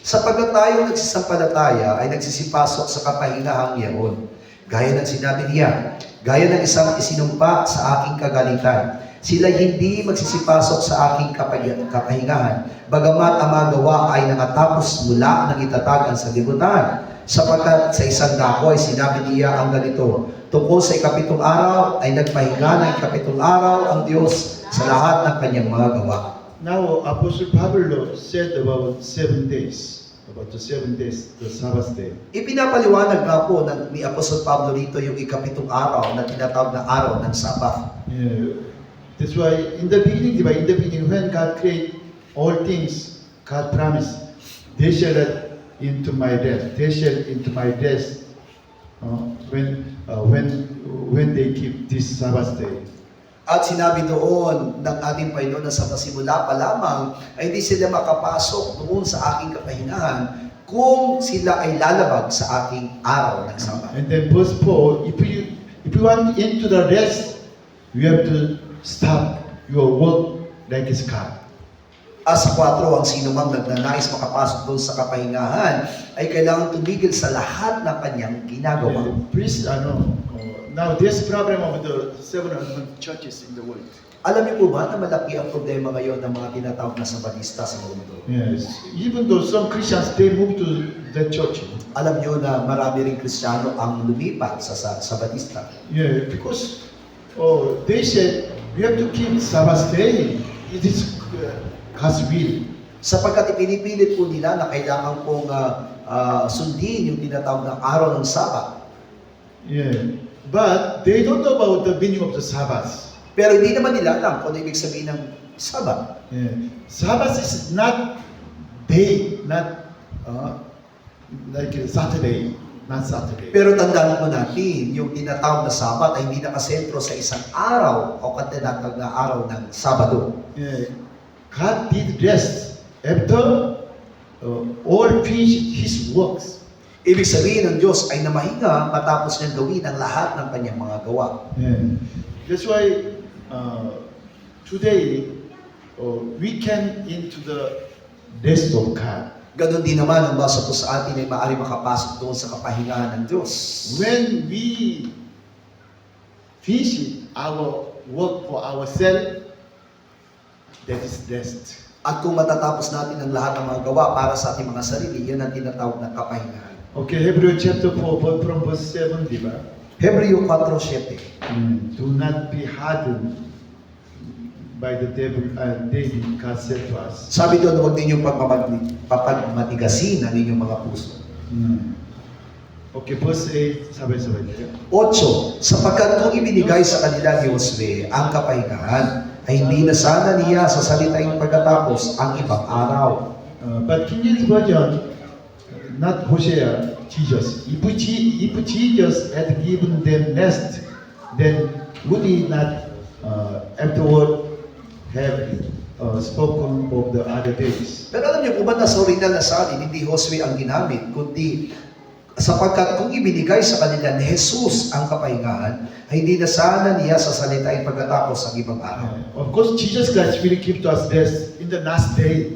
Sapagkat tayo nagsisampalataya ay nagsisipasok sa kapahingahang yaon. Gaya ng sinabi niya, gaya ng isang isinumpa sa aking kagalitan, sila hindi magsisipasok sa aking kapahingahan, bagamat ang mga gawa ay nakatapos mula ng itatagan sa libutan. Sapagkat sa isang dako ay sinabi niya ang ganito, tungkol sa ikapitong araw ay nagpahinga ng ikapitong araw ang Diyos sa lahat ng kanyang mga gawa. Now, Apostle Pablo said about 7 days, about the 7 days, the Sabbath day. Ipinapaliwanag nga po ni Apostol Pablo rito yung ikapitong araw na tinatawag na araw ng Sabat. Yeah. That's why in the beginning, when God created all things, God promised, they shall enter into my rest. They shall into my rest when they keep this Sabbath day. At sinabi doon ng ating Panginoon na sa pasimula pa lamang ay hindi sila makapasok doon sa aking kapahingahan kung sila ay lalabag sa aking araw ng Sabat. And then verse 4, if you want into the rest, you have to stop your work like it's God. Sa 4, ang sino mang nagnanais makapasok doon sa kapahingahan ay kailangan tumigil sa lahat ng kanyang ginagawa. Please, now there's problem of the 700 churches in the world. Alam niyo po ba na malaki ang problema ngayon ng mga tinatawag na Sabatista sa mundo? Yes, even though some Christians they move to the church. Alam niyo na marami ring Kristiyano ang lumipat sa Sabatista. Yeah, because they said we have to keep Sabbath day. It is God's will. Sapagkat ipinipilit po nila na kailangan pong sundin yung tinatawag na araw ng Sabat. Yeah, but they don't know about the meaning of the Sabbath. Pero hindi naman nila alam kung ano ibig sabihin ng Sabat. Yeah. Sabbath is not day, not like Saturday, not Saturday. Pero tandaan po natin, yung tinatawag na Sabat ay hindi nakasentro sa isang araw o tinatawag na araw ng Sabado. Yeah. God did rest after all finished His works. Ibig sabihin ng Diyos ay namahinga matapos niyang gawin ang lahat ng kanyang mga gawa. Yeah. That's why today we can into the rest of God. Ganon din naman ang basa po sa atin ay maaari makapasok doon sa kapahingahan ng Diyos. When we finish our work for ourselves, that is rest. At kung matatapos natin ang lahat ng mga gawa para sa ating mga sarili, yan ang tinatawag na kapahingahan. Okay, Hebrew chapter 4, from verse 7, di ba? Hebreo 4:7. Do not be hardened by the devil, David, God said to us. Sabi doon, huwag ninyong papagmatigasin ang inyong mga puso. Okay, verse 8, sabay-sabay tayo. 8. Sapagkat kung ibinigay sa kanila ni Josue ang kapahingahan, ay hindi na sana niya sasalitain pagkatapos ang ibang araw. But King James Version, not Hosea, Jesus. If Jesus had given them rest, then would he not afterward have spoken of the other days? Pero alam niyo kung ba't nasa original na salin, hindi Josue ang ginamit, kundi sapagkat kung ibinigay sa kanila ni Jesus ang kapahingahan, ay hindi na sana niya sasalitain pagkatapos ang ibang araw. Of course, Jesus Christ will give to us rest in the last day,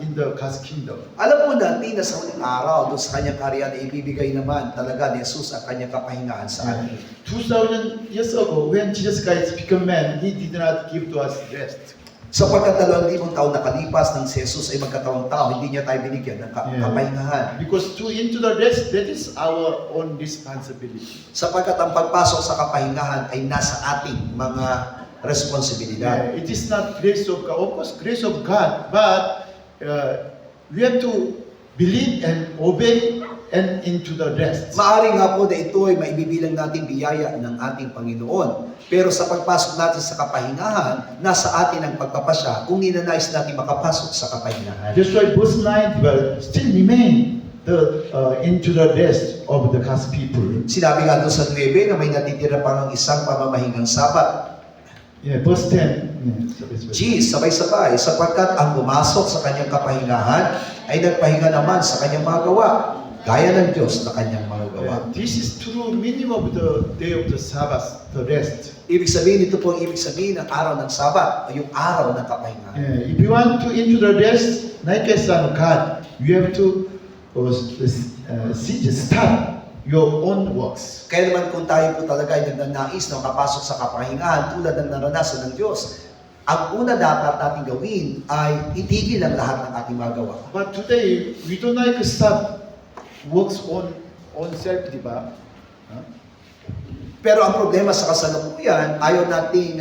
in the God's kingdom. Alam mo natin na sa huling araw, doon sa kanyang karya na ibibigay naman talaga ni Jesus ang kanyang kapahingahan sa atin. 2,000 years ago, when Jesus Christ became man, He did not give to us rest. Sapagkat 2,000 taon nakalipas nang si Jesus ay magkatawang tao, hindi niya tayo binigyan ng kapahingahan. Because to into the rest, that is our own responsibility. Sapagkat ang pagpasok sa kapahingahan ay nasa ating mga responsibilidad. It is not grace of God. Of course, grace of God, but we have to believe and obey and into the rest. Maaari nga po na ito ay maibibilang nating biyaya ng ating Panginoon. Pero sa pagpasok natin sa kapahingahan, nasa atin ang pagpapasya kung ninanais natin makapasok sa kapahingahan. That's why verse 9 still remain into the rest of the God's people. Sinabi nga doon sa 9 na may natitira pang isang pamamahingang Sabat. Yeah, verse 10. G, sabay-sabay, sapagkat ang pumasok sa kanyang kapahingahan ay nagpahinga naman sa kanyang mga gawa, gaya ng Diyos na kanyang mga gawa. ginagawa. This is true meaning of the day of the Sabbath, the rest. Ibig sabihin, ito po ang ibig sabihin ng araw ng Sabat, o yung araw ng kapahingahan. If you want to into the rest, like a son of God, you have to start your own works. Kaya naman kung tayo po talaga ay nagnanais na makapasok sa kapahingahan tulad ng naranasan ng Diyos, ang una dapat natin gawin ay itigil ang lahat ng ating magawa. But today, we don't like to start works on self, di ba? Huh? Pero ang problema sa kasalukuyan, ayaw nating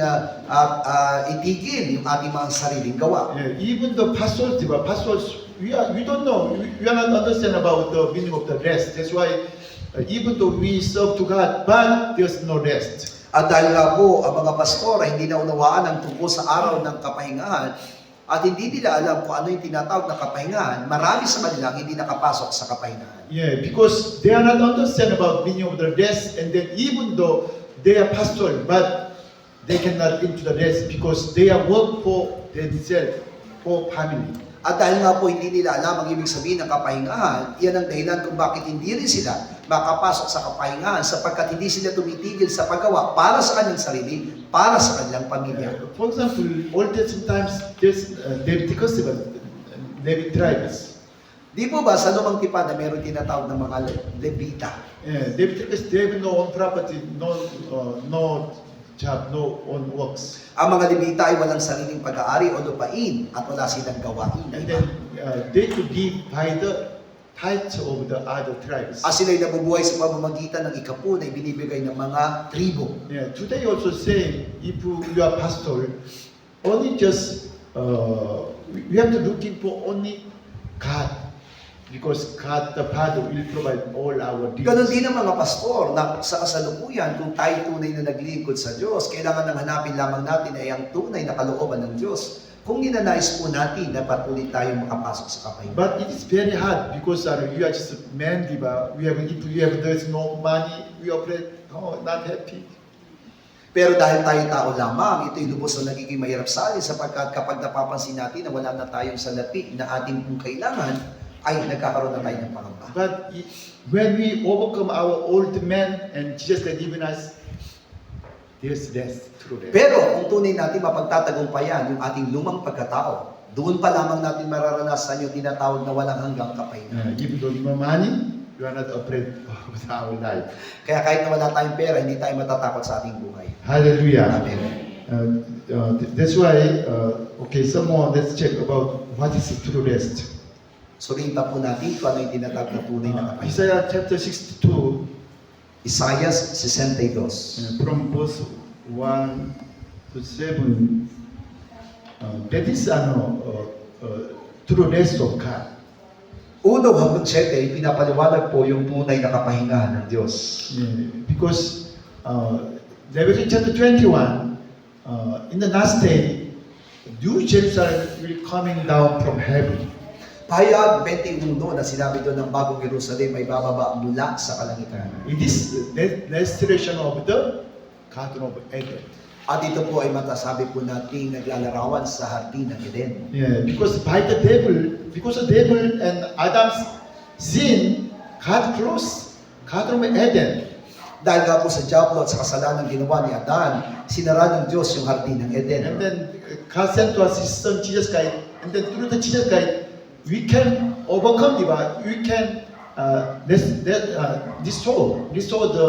itigil yung ating mga sariling gawa. Yeah, even the pastors, di ba? Pastors, we don't know. We are not understand about the meaning of the rest. That's why even though we serve to God, but there's no rest. At dahil nga po, ang mga pastor ay hindi naunawaan ang tungkol sa araw ng kapahingahan at hindi nila alam kung ano yung tinatawag na kapahingahan, marami sa kanila hindi nakapasok sa kapahingahan. Yeah, because they are not understand about meaning of the rest, and then even though they are pastor, but they cannot into the rest because they are work for themselves, for family. At dahil nga po hindi nila alam ang ibig sabihin ng kapahingahan, iyan ang dahilan kung bakit hindi rin sila makapasok sa kapahingahan sapagkat hindi sila tumitigil sa paggawa para sa kanilang sarili, para sa kanilang pamilya. For example, Old Testament times, there's Leviticus, Levit tribes. Di po ba sa lumang tipan na meron tinatawag ng mga Levita? Yeah, Leviticus, they have no own property, no job, no own works. Ang mga Levita ay walang sariling pag-aari o lupain at wala silang gawain. And then they could give by the tithes of the other tribes. At sila'y nabubuhay sa pamamagitan ng ikapu na ibinibigay ng mga tribo. Yeah, today also say if you are pastor, only just we have to looking for only God, because God the Father will provide all our needs. Ganon din ang mga pastor na sa kasalukuyan, kung tayo tunay na naglingkod sa Diyos, kailangan nang hanapin lamang natin ay ang tunay na kalooban ng Diyos. Kung ninanais po natin na patuloy tayong makapasok sa kapahingahan. But it is very hard because you are just a man, diba? If we have there's no money, we operate not happy. Pero dahil tayo tao lamang, ito'y lubos na nagiging mahirap sa atin sapagkat kapag napapansin natin na wala na tayong salapi na ating kung kailangan, ay nagkakaroon na tayo ng pangamba. But when we overcome our old man and Jesus has given us, there's rest, true rest. Pero kung tunay natin mapagtatagumpayan yung ating lumang pagkatao, doon pa lamang natin mararanasan yung tinatawag na walang hanggang kapahingahan. Even though no money, you are not afraid of our life. Kaya kahit na wala tayong pera, hindi tayo matatakot sa ating buhay. Hallelujah. Amen. That's why, okay, someone, let's check about what is true rest. Sulitan po natin kung ano yung tinatawag na tunay na kapahingahan. Isaiah chapter 62, Isaiah 62. from verse 1 to 7, that is true rest of God. Uno hanggang 7, pinapaliwanag po yung tunay na kapahingahan ng Diyos. Yeah, because Revelation chapter 21, in the last day, New Jerusalem will coming down from heaven. Pahayag 21 na sinabi doon ng bagong Jerusalem ay bababa mula sa kalangitan. It is the restoration of the Garden of Eden. At ito po ay matasabi po nating naglalarawan sa hardin ng Eden. Yeah, because the devil and Adam's sin, God closed Garden of Eden. Dahil nga po sa diablo at sa kasalanan ginawa ni Adan, sinara ng Diyos yung hardin ng Eden. And then God sent to us His Son Jesus Christ, and then through the Jesus Christ, we can overcome the bad. We can restore the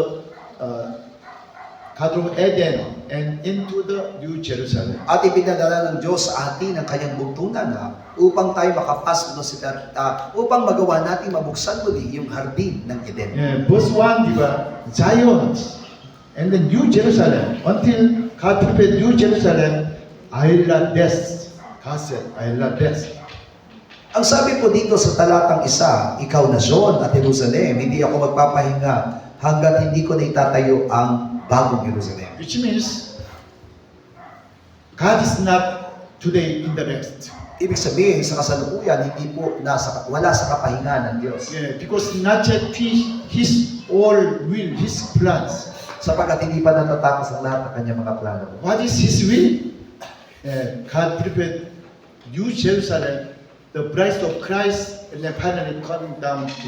Garden of Eden and into the New Jerusalem. At ipinadala ng Diyos sa atin ang kanyang bugtunan upang tayo makapasok doon sa upang magawa natin mabuksan muli yung hardin ng Eden. Yeah, verse 1, diba? Zion and the New Jerusalem. Until God prepared New Jerusalem, I will not rest. God said, I will not rest. Ang sabi po dito sa talatang 1, ikaw na Zion at Jerusalem, hindi ako magpapahinga hanggat hindi ko na itatayo ang bagong Jerusalem. Which means, God is not today in the rest. Ibig sabihin, sa kasalukuyan, hindi po wala sa kapahingahan ng Diyos. Yeah, because not yet His all will, His plans. Sapagkat hindi pa natatapos ang lahat ng kanyang mga plano. What is His will? God prepared New Jerusalem, the bride of Christ, and then finally coming down to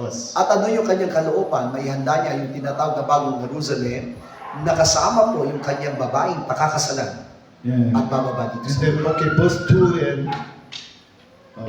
us. At ano yung kanyang kalooban? May handa niya yung tinatawag na bagong Jerusalem, nakasama po yung kanyang babaeng pakakasalan Yeah. at bababa dito And sa then, okay, verse 2 and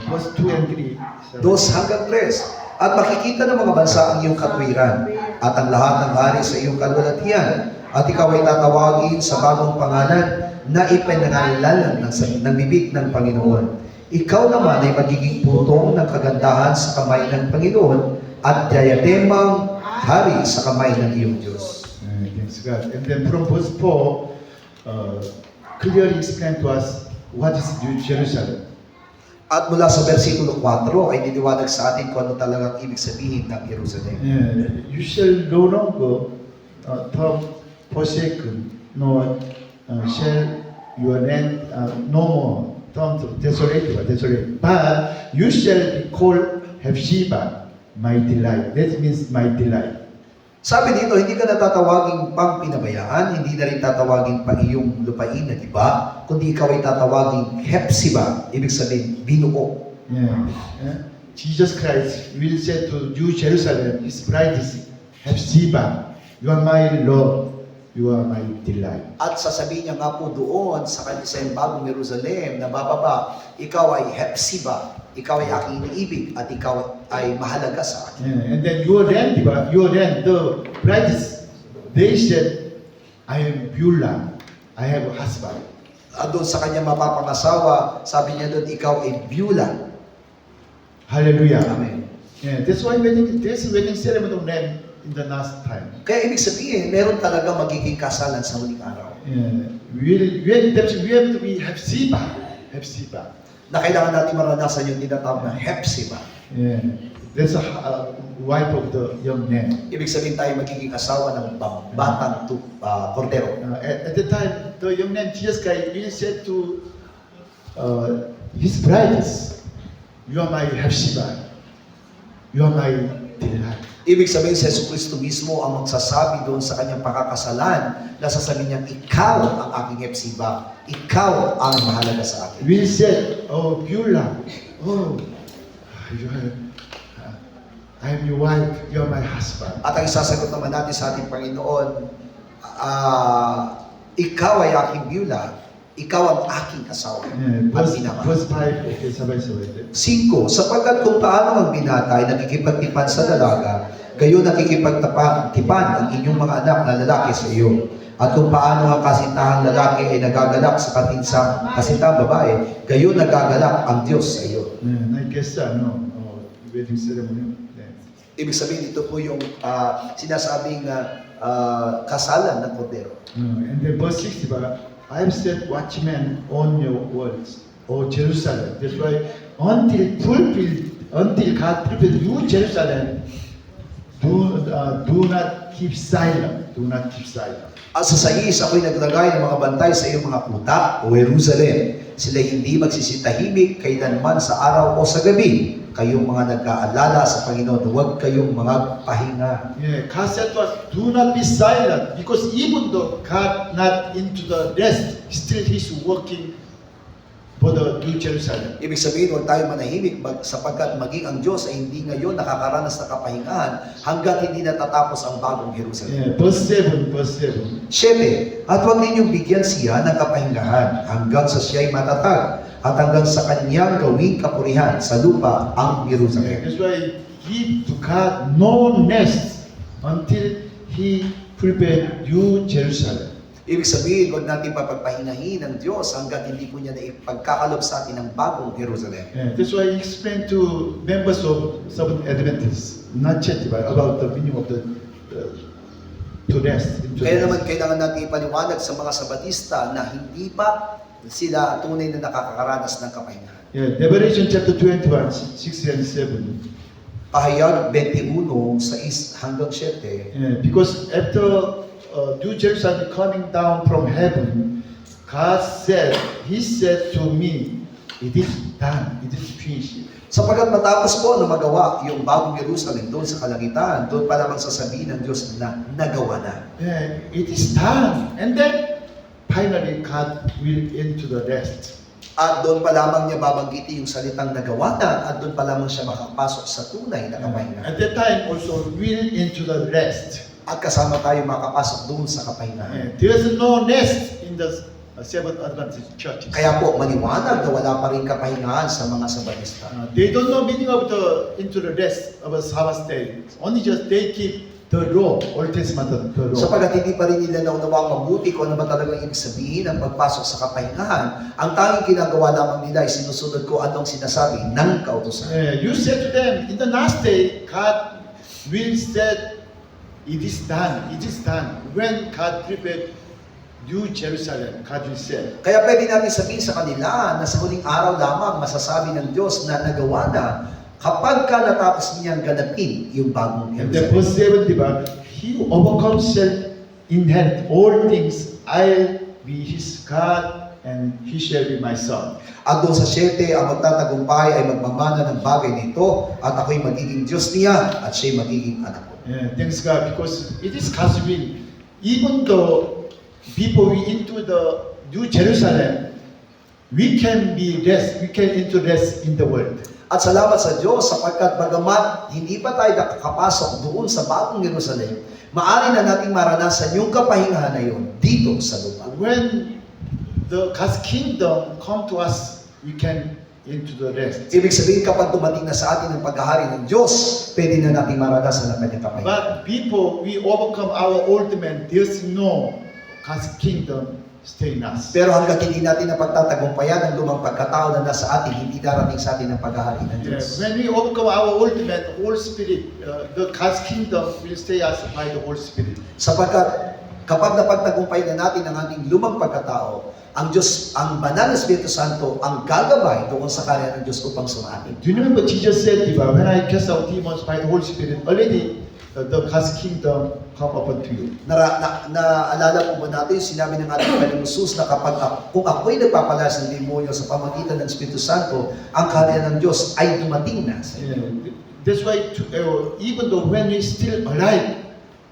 3. 2 hanggang 3. At makikita ng mga bansa ang iyong katwiran at ang lahat ng hari sa iyong kalwalatian. At ikaw ay tatawagin sa bagong pangalan na ipinangalanan ng bibig ng Panginoon. Ikaw naman ay magiging putong ng kagandahan sa kamay ng Panginoon at diademang hari sa kamay ng iyong Diyos. Thanks God. And then from verse 4, clearly explain to us what is New Jerusalem. At mula sa versikulo 4 ay niliwanag sa atin kung ano talagang ibig sabihin ng Jerusalem. Yeah. You shall no longer term forsaken, nor shall your land no more turn to desolate. But you shall be called Hephzibah, my delight. That means my delight. Sabi dito, hindi ka natatawaging pang pinabayaan, hindi na rin tatawaging pang iyong lupain na iba, kundi ikaw ay tatawaging Hephzibah, ibig sabihin, binuo. Yeah. Yeah. Jesus Christ will say to New Jerusalem, His bride is Hephzibah. You are my love. You are my delight. At sasabihin niya nga po doon sa kanyang bagong Jerusalem na bababa, ikaw ay Hephzibah, ikaw ay aking iniibig, at ikaw ay mahalaga sa akin. Yeah. And then your land, the brides, they said, I am Beulah. I have a husband. At doon sa kanyang mapapangasawa, sabi niya doon, ikaw ay Beulah. Hallelujah. Amen. Yeah. That's why this wedding ceremony of them in the last time. Kaya ibig sabihin, meron talaga magiging kasalan sa huling araw. Yeah. We have to be Hephzibah. Na kailangan natin maranasan yung tinatawag na Hephzibah. Yeah. That's a wife of the young man. Ibig sabihin tayo magiging asawa ng batang kordero. At the time, the young man Jesus Christ really said to his brides, "You are my Hephzibah. You are my delight." Ibig sabihin si Jesucristo mismo ang magsasabi doon sa kanyang pakakasalan na sasabihin niya, ikaw ang aking Hephzibah. Ikaw ang mahalaga sa akin. We said, "Oh, Beulah, oh, I am your wife. You are my husband." At ang isasagot naman natin sa ating Panginoon, ikaw ay aking Beulah. Ikaw ang aking asawa. Yeah, At pinamahal. verse 5, okay, sabay-sabay. 5, sapagkat kung paano ang binata ay nakikipagtipan sa dalaga, gayon nakikipagtipan ang inyong mga anak na lalaki sa iyo. At kung paano ang kasintahang lalaki ay nagagalak sa kasintahang babae, gayon nagagalak ang Diyos sa iyo. Yeah, I guess wedding ceremony. Yeah. Ibig sabihin, ito po yung sinasabing kasalan ng kordero. And then verse 65, I have set watchmen on your walls, O Jerusalem. That's why until God fulfill you, Jerusalem, do not keep silent. Do not keep silent. At sa 6, ako'y naglagay ng mga bantay sa iyong mga kuta, o Jerusalem. Sila hindi magsisitahimik kailanman sa araw o sa gabi. Kayong mga nag-aalala sa Panginoon, huwag kayong mga pahinga. Yeah, God said to us, do not be silent, because even though God not into the rest, still He's working for the New Jerusalem. Ibig sabihin, huwag tayo manahimik sapagkat maging ang Diyos ay hindi ngayon nakakaranas ng kapahingahan hanggat hindi natatapos ang bagong Jerusalem. Yeah, verse 7. 7, at huwag ninyong bigyan siya ng kapahingahan hanggang sa siya'y matatag at hanggang sa kanyang gawing kapurihan sa lupa ang Yeah, Jerusalem. that's why give to God no rest until He prepared New Jerusalem. Ibig sabihin, huwag natin papagpahinahin ng Diyos hanggat hindi po niya na ipagkakalob sa atin ang bagong Jerusalem. Yeah, that's why He explained to members of Seventh Adventists, not yet about the meaning of the to rest. Kaya naman kailangan natin ipaliwanag sa mga Sabatista na hindi pa sila tunay na nakakaranas ng kapahingahan. Yeah, Revelation chapter 21, 6 and 7. Pahayag 21, 6 hanggang 7. Yeah, because after New Jerusalem coming down from heaven, God said, He said to me, "It is done, it is finished." Sapagkat matapos po na magawa yung bagong Jerusalem doon sa kalangitan, doon pa lamang sasabihin ng Diyos na nagawa na. Yeah, it is done. And then finally God will into the rest. At doon pa lamang niya babanggitin yung salitang nagawa na at doon pa lamang siya makapasok sa tunay na kapahingahan. At that time also will into the rest. At kasama tayo makapasok doon sa kapahingahan. There is no rest in the Seventh Adventist churches. Kaya po maliwanag na wala pa rin kapahingahan sa mga Sabatista. They don't know meaning of the into the rest of a Sabbath day. Only just they keep the law, Old Testament the law. Sapagat hindi pa rin nila naunawang mabuti kung ano ba talagang ibig sabihin ng pagpasok sa kapahingahan, ang tanging ginagawa lamang nila ay sinusunod ko anong sinasabi ng kautusan. You said to them, in the last day, God will say, it is done, it is done. When God prepared New Jerusalem, God will say. Kaya pwede natin sabihin sa kanila na sa huling araw lamang masasabi ng Diyos na nagawa na kapag ka natapos niyang ganapin yung bagong And then Jerusalem. verse 7, diba? He who overcomes shall inherit all things. I'll be his God, and he shall be my son. At doon sa 7, ang magtatagumpay ay magmamana ng bagay nito at ako'y magiging Diyos niya at siya'y magiging anak ko. Yeah, thanks God, because it is God's will. Even though before we into the New Jerusalem, we can be rest, we can into rest in the world. At salamat sa Diyos sapagkat bagamat hindi pa tayo nakakapasok doon sa bagong Jerusalem, maaari na nating maranasan yung kapahingahan na yun dito sa lupa. When the God's kingdom come to us, we can into the rest. Ibig sabihin kapag dumating na sa atin ang paghahari ng Diyos, pwede na nating maranasan ang kanyang kapahingahan. But before we overcome our old man, there's no God's kingdom stay in us. Pero hanggang hindi natin napagtatagumpayan ang lumang pagkatao na nasa atin, hindi darating sa atin ang paghahari ng Diyos. When we overcome our old man, the Holy Spirit, the God's kingdom will stay us by the Holy Spirit. Sapagkat kapag napagtagumpay na natin ang ating lumang pagkatao, ang Diyos, ang Banal na Espiritu Santo, ang gagabay doon sa karya ng Diyos upang sumatin. Do you remember Jesus said, diba, when I cast out demons by the Holy Spirit, already the God's kingdom come upon to you. Naalala po ba natin, sinabi ng ating Panginoong Jesus na kung ako'y nagpapalas ng demonyo sa pamagitan ng Espiritu Santo, ang karya ng Diyos ay dumating na sa inyo. Yeah. That's why even though when we still alive,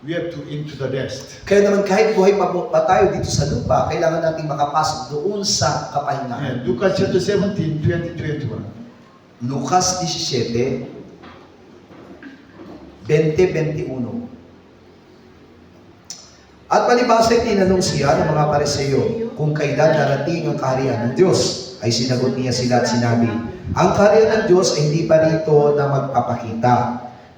we have to into the rest. Kaya naman kahit buhay pa tayo dito sa lupa, kailangan nating makapasok doon sa kapahingahan. Lucas chapter 17, 20-21. Lucas 17, 20-21. At palibhasa ay tinanong siya ng mga Pariseo kung kailan darating ang kaharian ng Diyos. Ay sinagot niya sila at sinabi, ang kaharian ng Diyos ay hindi pa rito na magpapakita.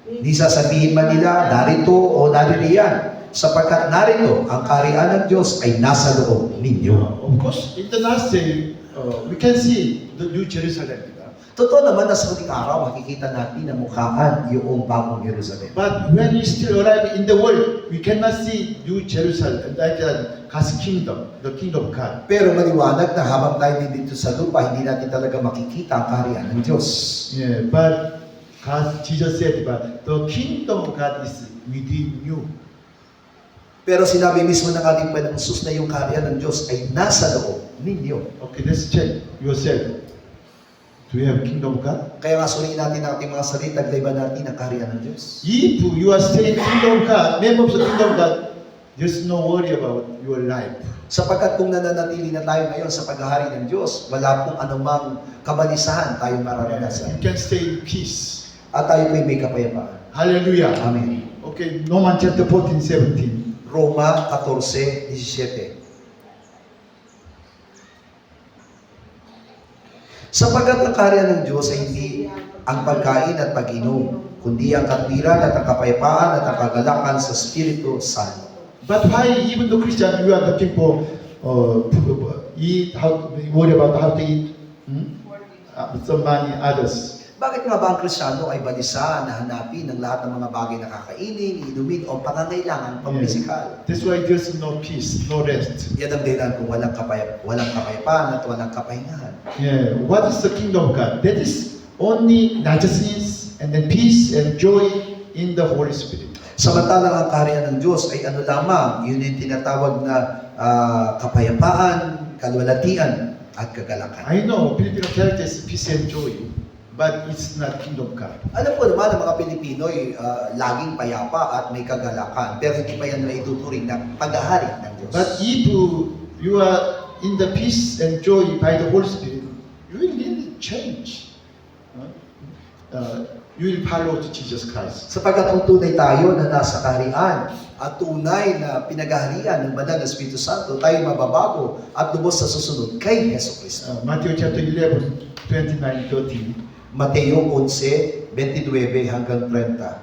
Di sasabihin man nila, narito o naririyan, sapagkat narito ang kaharian ng Diyos ay nasa loob ninyo. Of course, in the last day, we can see the New Jerusalem. Totoo naman na sa huling araw, makikita natin na mukhaan yung bagong Jerusalem. But when we still arrive in the world, we cannot see New Jerusalem, like God's kingdom, the kingdom of God. Pero maliwanag na habang tayo dito sa lupa, hindi natin talaga makikita ang kaharian ng Diyos. Yeah, but God, Jesus said, but the kingdom of God is within you. Pero sinabi mismo ng ating Panginoong Jesus na yung kaharian ng Diyos ay nasa loob ninyo. Okay, let's check yourself. Do you have kingdom of God? Kaya nga suriin natin ang ating mga salita, taglay natin ang kaharian ng Diyos. If you are staying kingdom of God, member of the kingdom of God, there's no worry about your life. Sapagkat kung nananatili na tayo ngayon sa paghahari ng Diyos, wala pong anumang kabalisahan tayong You mararanasan. can stay in peace. At tayo po'y may kapayapaan. Hallelujah. Amen. Okay, Romans chapter 14, 17. Roma 14:17. Sapagkat ang kaharian ng Diyos ay hindi ang pagkain at pag-inom, kundi ang katwiran at ang kapayapaan at ang kagalakan sa Espiritu Santo. But why, even the Christian, you are looking for eat, how worry about how to eat, some money, others. Bakit nga ba ang Kristiyano ay balisa na hanapin ang lahat ng mga bagay na kakainin, inumin o pangangailangan pampisikal? That's why there's no peace, no rest. Yan ang dahilan kung walang kapayapaan at walang kapahingahan. Yeah, what is the kingdom of God? That is only righteousness and then peace and joy in the Holy Spirit. Samantalang ang kaharian ng Diyos ay ano lamang, yun yung tinatawag na kapayapaan, kalwalatian, at kagalakan. I know Filipino character is peace and joy, but it's not kingdom of God. Alam ko naman ang mga Pilipino'y laging payapa at may kagalakan, pero hindi pa yan maituturing na paghahari ng Diyos. But if you are in the peace and joy by the Holy Spirit, you will really change. You will follow to Jesus Christ. Sapagkat kung tunay tayo na nasa kaharian at tunay na pinagaharian ng Banal na Espiritu Santo, tayo mababago at lubos sa susunod kay Heso Kristo. Matthew chapter 11, 29, 30. Mateo 11, 29 hanggang 30.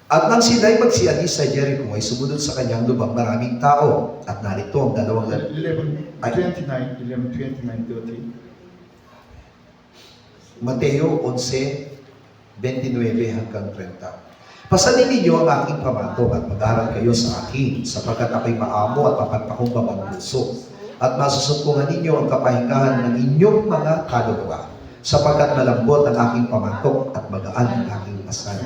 At nang sila'y magsialis sa Jericho ay sumunod sa kanyang lubang maraming tao. At narito ang dalawang 11, 29, 29, 30. Mateo 11, 29 hanggang 30. Pasanin ninyo ang aking pamato at mag-aral kayo sa akin, sapagkat ako'y maamo at mapagpakumbabang puso. At masusumpungan ninyo ang kapahingahan ng inyong mga kaluluwa, sapagkat malambot ang aking pamato at magaan ang aking asal.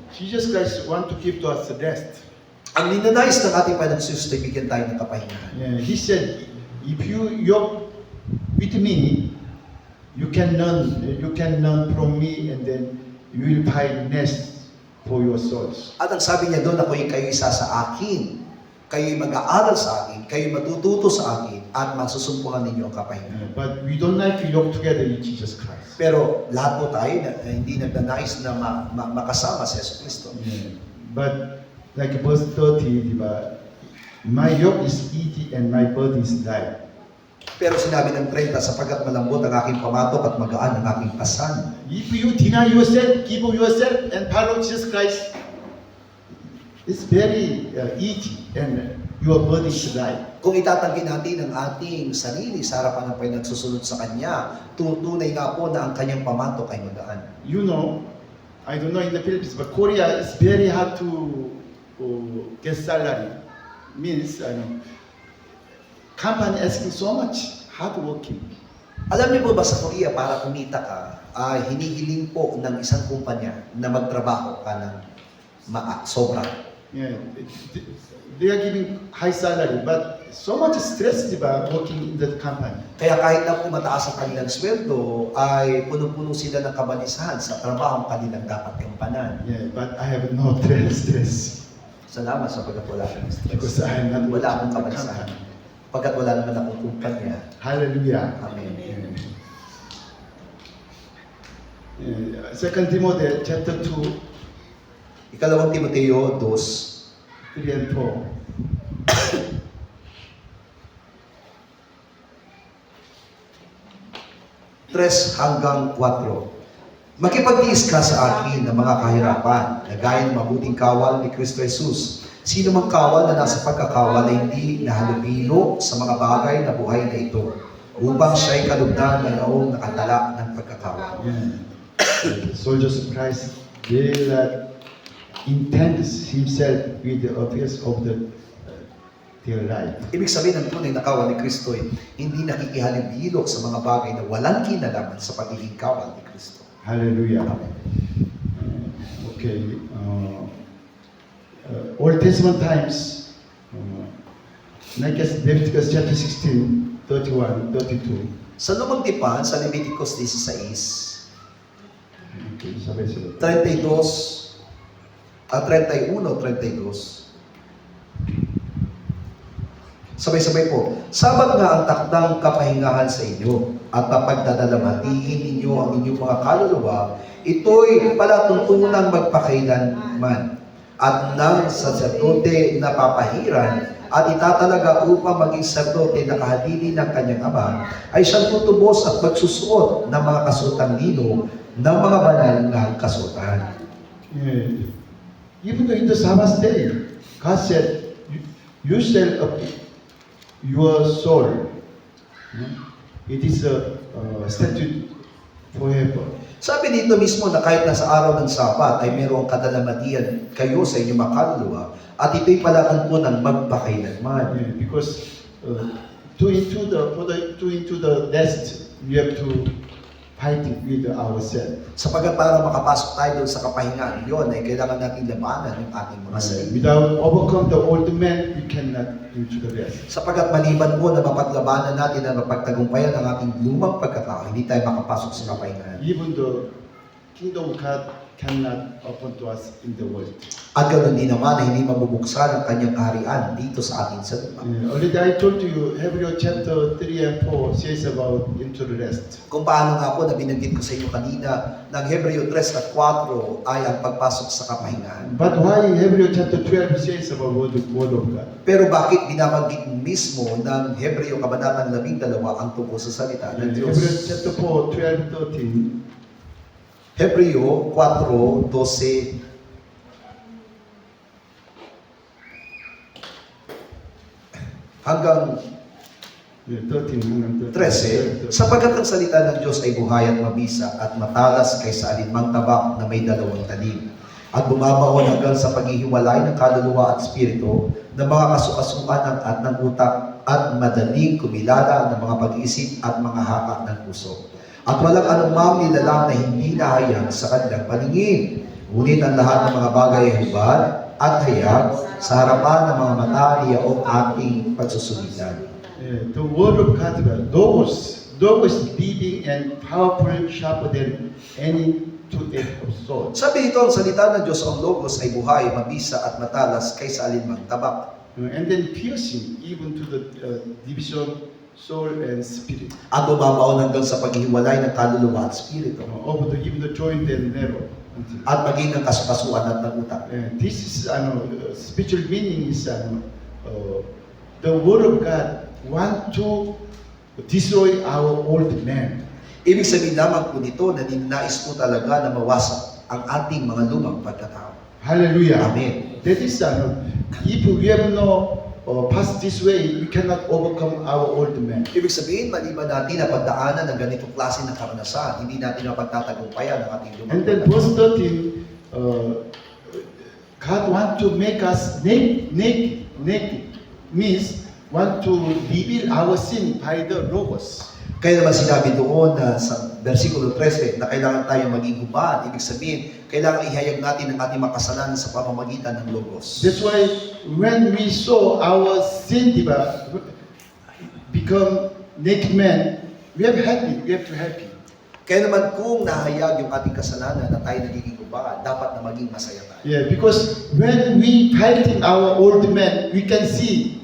Jesus Christ want to give to us the rest. Ang ninanais ng ating Panginoon ay bigyan tayo ng kapahingahan. Yeah, he said, if you yoke with me, you can learn from me, and then you will find rest for your souls. At ang sabi niya doon, kayo isa sa akin, kayo'y mag-aaral sa akin, kayo'y matututo sa akin, at masusumpungan ninyo ang kapahingahan. But we don't like to yoke together with Jesus Christ. Pero lahat po tayo na hindi nagnanais na makasama sa Yesu Kristo. Yeah. But like verse 30, diba? My yoke is easy and my burden is light. Pero sinabi ng 30, sapagkat malambot ang aking pamatok at magaan ang aking pasan. If you deny yourself, give yourself, and follow Jesus Christ, it's very easy and your burden is light. Kung itatanggi natin ang ating sarili sa harapan ng pinagsusunod sa Kanya, tunay nga po na ang Kanyang pamatok ay magaan. You know, I don't know in the Philippines, but Korea is very hard to get salary. Means, company asking so much, hard working. Alam niyo po ba sa Korea, para kumita ka, hinihiling po ng isang kumpanya na magtrabaho ka ng sobra. Yeah, they are giving high salary, but so much stress about working in the company. Kaya kahit na po mataas ang kanilang sweldo, ay punong-puno sila ng kabalisahan sa trabaho ang kanilang dapat gampanan. Yeah, but I have no stress Salamat sapagkat wala kang because stress. I am not Wala akong working in the kabalisahan. company. Pagkat wala naman akong kumpanya. Hallelujah. Amen. Yeah. 2 Timothy chapter 2, Ikalawang Timoteo 2, 3 and 4. Tres hanggang 4. Makipagtiis ka sa akin ng mga kahirapan na gaya ng mabuting kawal ni Kristo Jesus. Sino mang kawal na nasa pagkakawal ay hindi nahalubilo sa mga bagay na buhay na ito, upang siya'y kalugdan na noong nakatala ng pagkakawal. Yeah. The soldiers of Christ will intends himself with the affairs of their life. Ibig sabihin ng tunay na kawal ni Kristo ay hindi nakikihalubilo sa mga bagay na walang kinalaman sa pagiging kawal ni Kristo. Hallelujah. Okay. Old Testament times, like Leviticus chapter 16, 31, 32. Sa lumang tipan, sa Leviticus 16, Okay, sabay-sabay. 32, 31, 32. Sabay-sabay po. Sabat nga ang takdang kapahingahan sa inyo at napagdadalamhatiin ninyo ang inyong mga kaluluwa, ito'y palatuntunang magpakailanman at ng saserdote na papahiran at itatalaga upang maging saserdote na kahadili ng kanyang ama ay siyang tutubos at magsusuot ng mga kasutang lino ng mga banal na kasutan. Yeah. Even though in the Sabbath day, God said, you shall your soul. It is a statute forever. Sabi dito mismo na kahit nasa araw ng Sabat ay mayroong kadalamatian kayo sa inyong mga kaluluwa at ito'y palatuntunan magpakailanman. Yeah, because to into the rest, we have to fight it with ourselves. Sapagkat para makapasok tayo doon sa kapahingaan, yun ay kailangan natin labanan yung ating mga sarili. Without overcome the old man, we cannot into the rest. Sapagkat maliban po na mapaglabanan natin at mapagtagumpayan ang ating lumang pagkatao, hindi tayo makapasok sa kapahingaan. Even the kingdom of God cannot open to us in the world. At ganoon din naman na hindi mabubuksan ang kanyang kaharian dito sa atin sa lupa. Already I told you, Hebrew chapter 3 and 4 says about into the rest. Kung paano nga po na binanggit ko sa inyo kanina, ng Hebreo 3 at 4 ay ang pagpasok sa kapahingahan. But why Hebrew chapter 12 says about word of God? Pero bakit binabanggit mismo ng Hebreo Kabanatang 12 ang tungkol sa salita ng Diyos? Hebrew chapter 4, 12, 13. Hebreo 4:12 hanggang 13, sapagkat ang salita ng Diyos ay buhay at mabisa at matalas kaysa alinmang tabak na may dalawang talim at bumabaon hanggang sa paghihiwalay ng kaluluwa at espiritu ng mga kasukasuan at ng utak at madaling kumilala ng mga pag-iisip at mga haka ng puso. At walang anumang nilalang na hindi nahayag sa kanilang paningin. Ngunit ang lahat ng mga bagay ay hubad at hayag sa harapan ng mga mata niyaong ating pagsusulitan. The word of God, Logos living and powerful, sharper than any two-edged sword. Sabi ito, ang salita ng Diyos, ang Logos ay buhay, mabisa at matalas kaysa alinmang tabak. And then piercing even to the division, soul and spirit. At bumabaon hanggang sa paghihiwalay ng kaluluwa at espiritu. Over even the joint and marrow. At maging ng kasukasuan at ng utak. This is spiritual meaning is the word of God want to destroy our old man. Ibig sabihin lamang po nito na ninais po talaga na mawasak ang ating mga lumang pagkatao. Hallelujah. Amen. That is if we have no pass this way, we cannot overcome our old man. Ibig sabihin, maliban natin na pagdaanan ng ganitong klase ng karanasan, hindi natin mapagtatagumpayan ang ating lumang And then pagkatao. verse 13, God want to make us naked, means want to reveal our sin by the Logos. Kaya naman sinabi doon sa versikulo 13 na kailangan tayo maging hubad. Ibig sabihin, kailangan ihayag natin ang ating makasalanan sa pamamagitan ng Logos. That's why when we saw our sin become naked man, we are happy. We have to happy. Kaya naman kung nahayag yung ating kasalanan na tayo nagiging hubad, dapat na maging masaya tayo. Yeah, because when we fighting our old man, we can see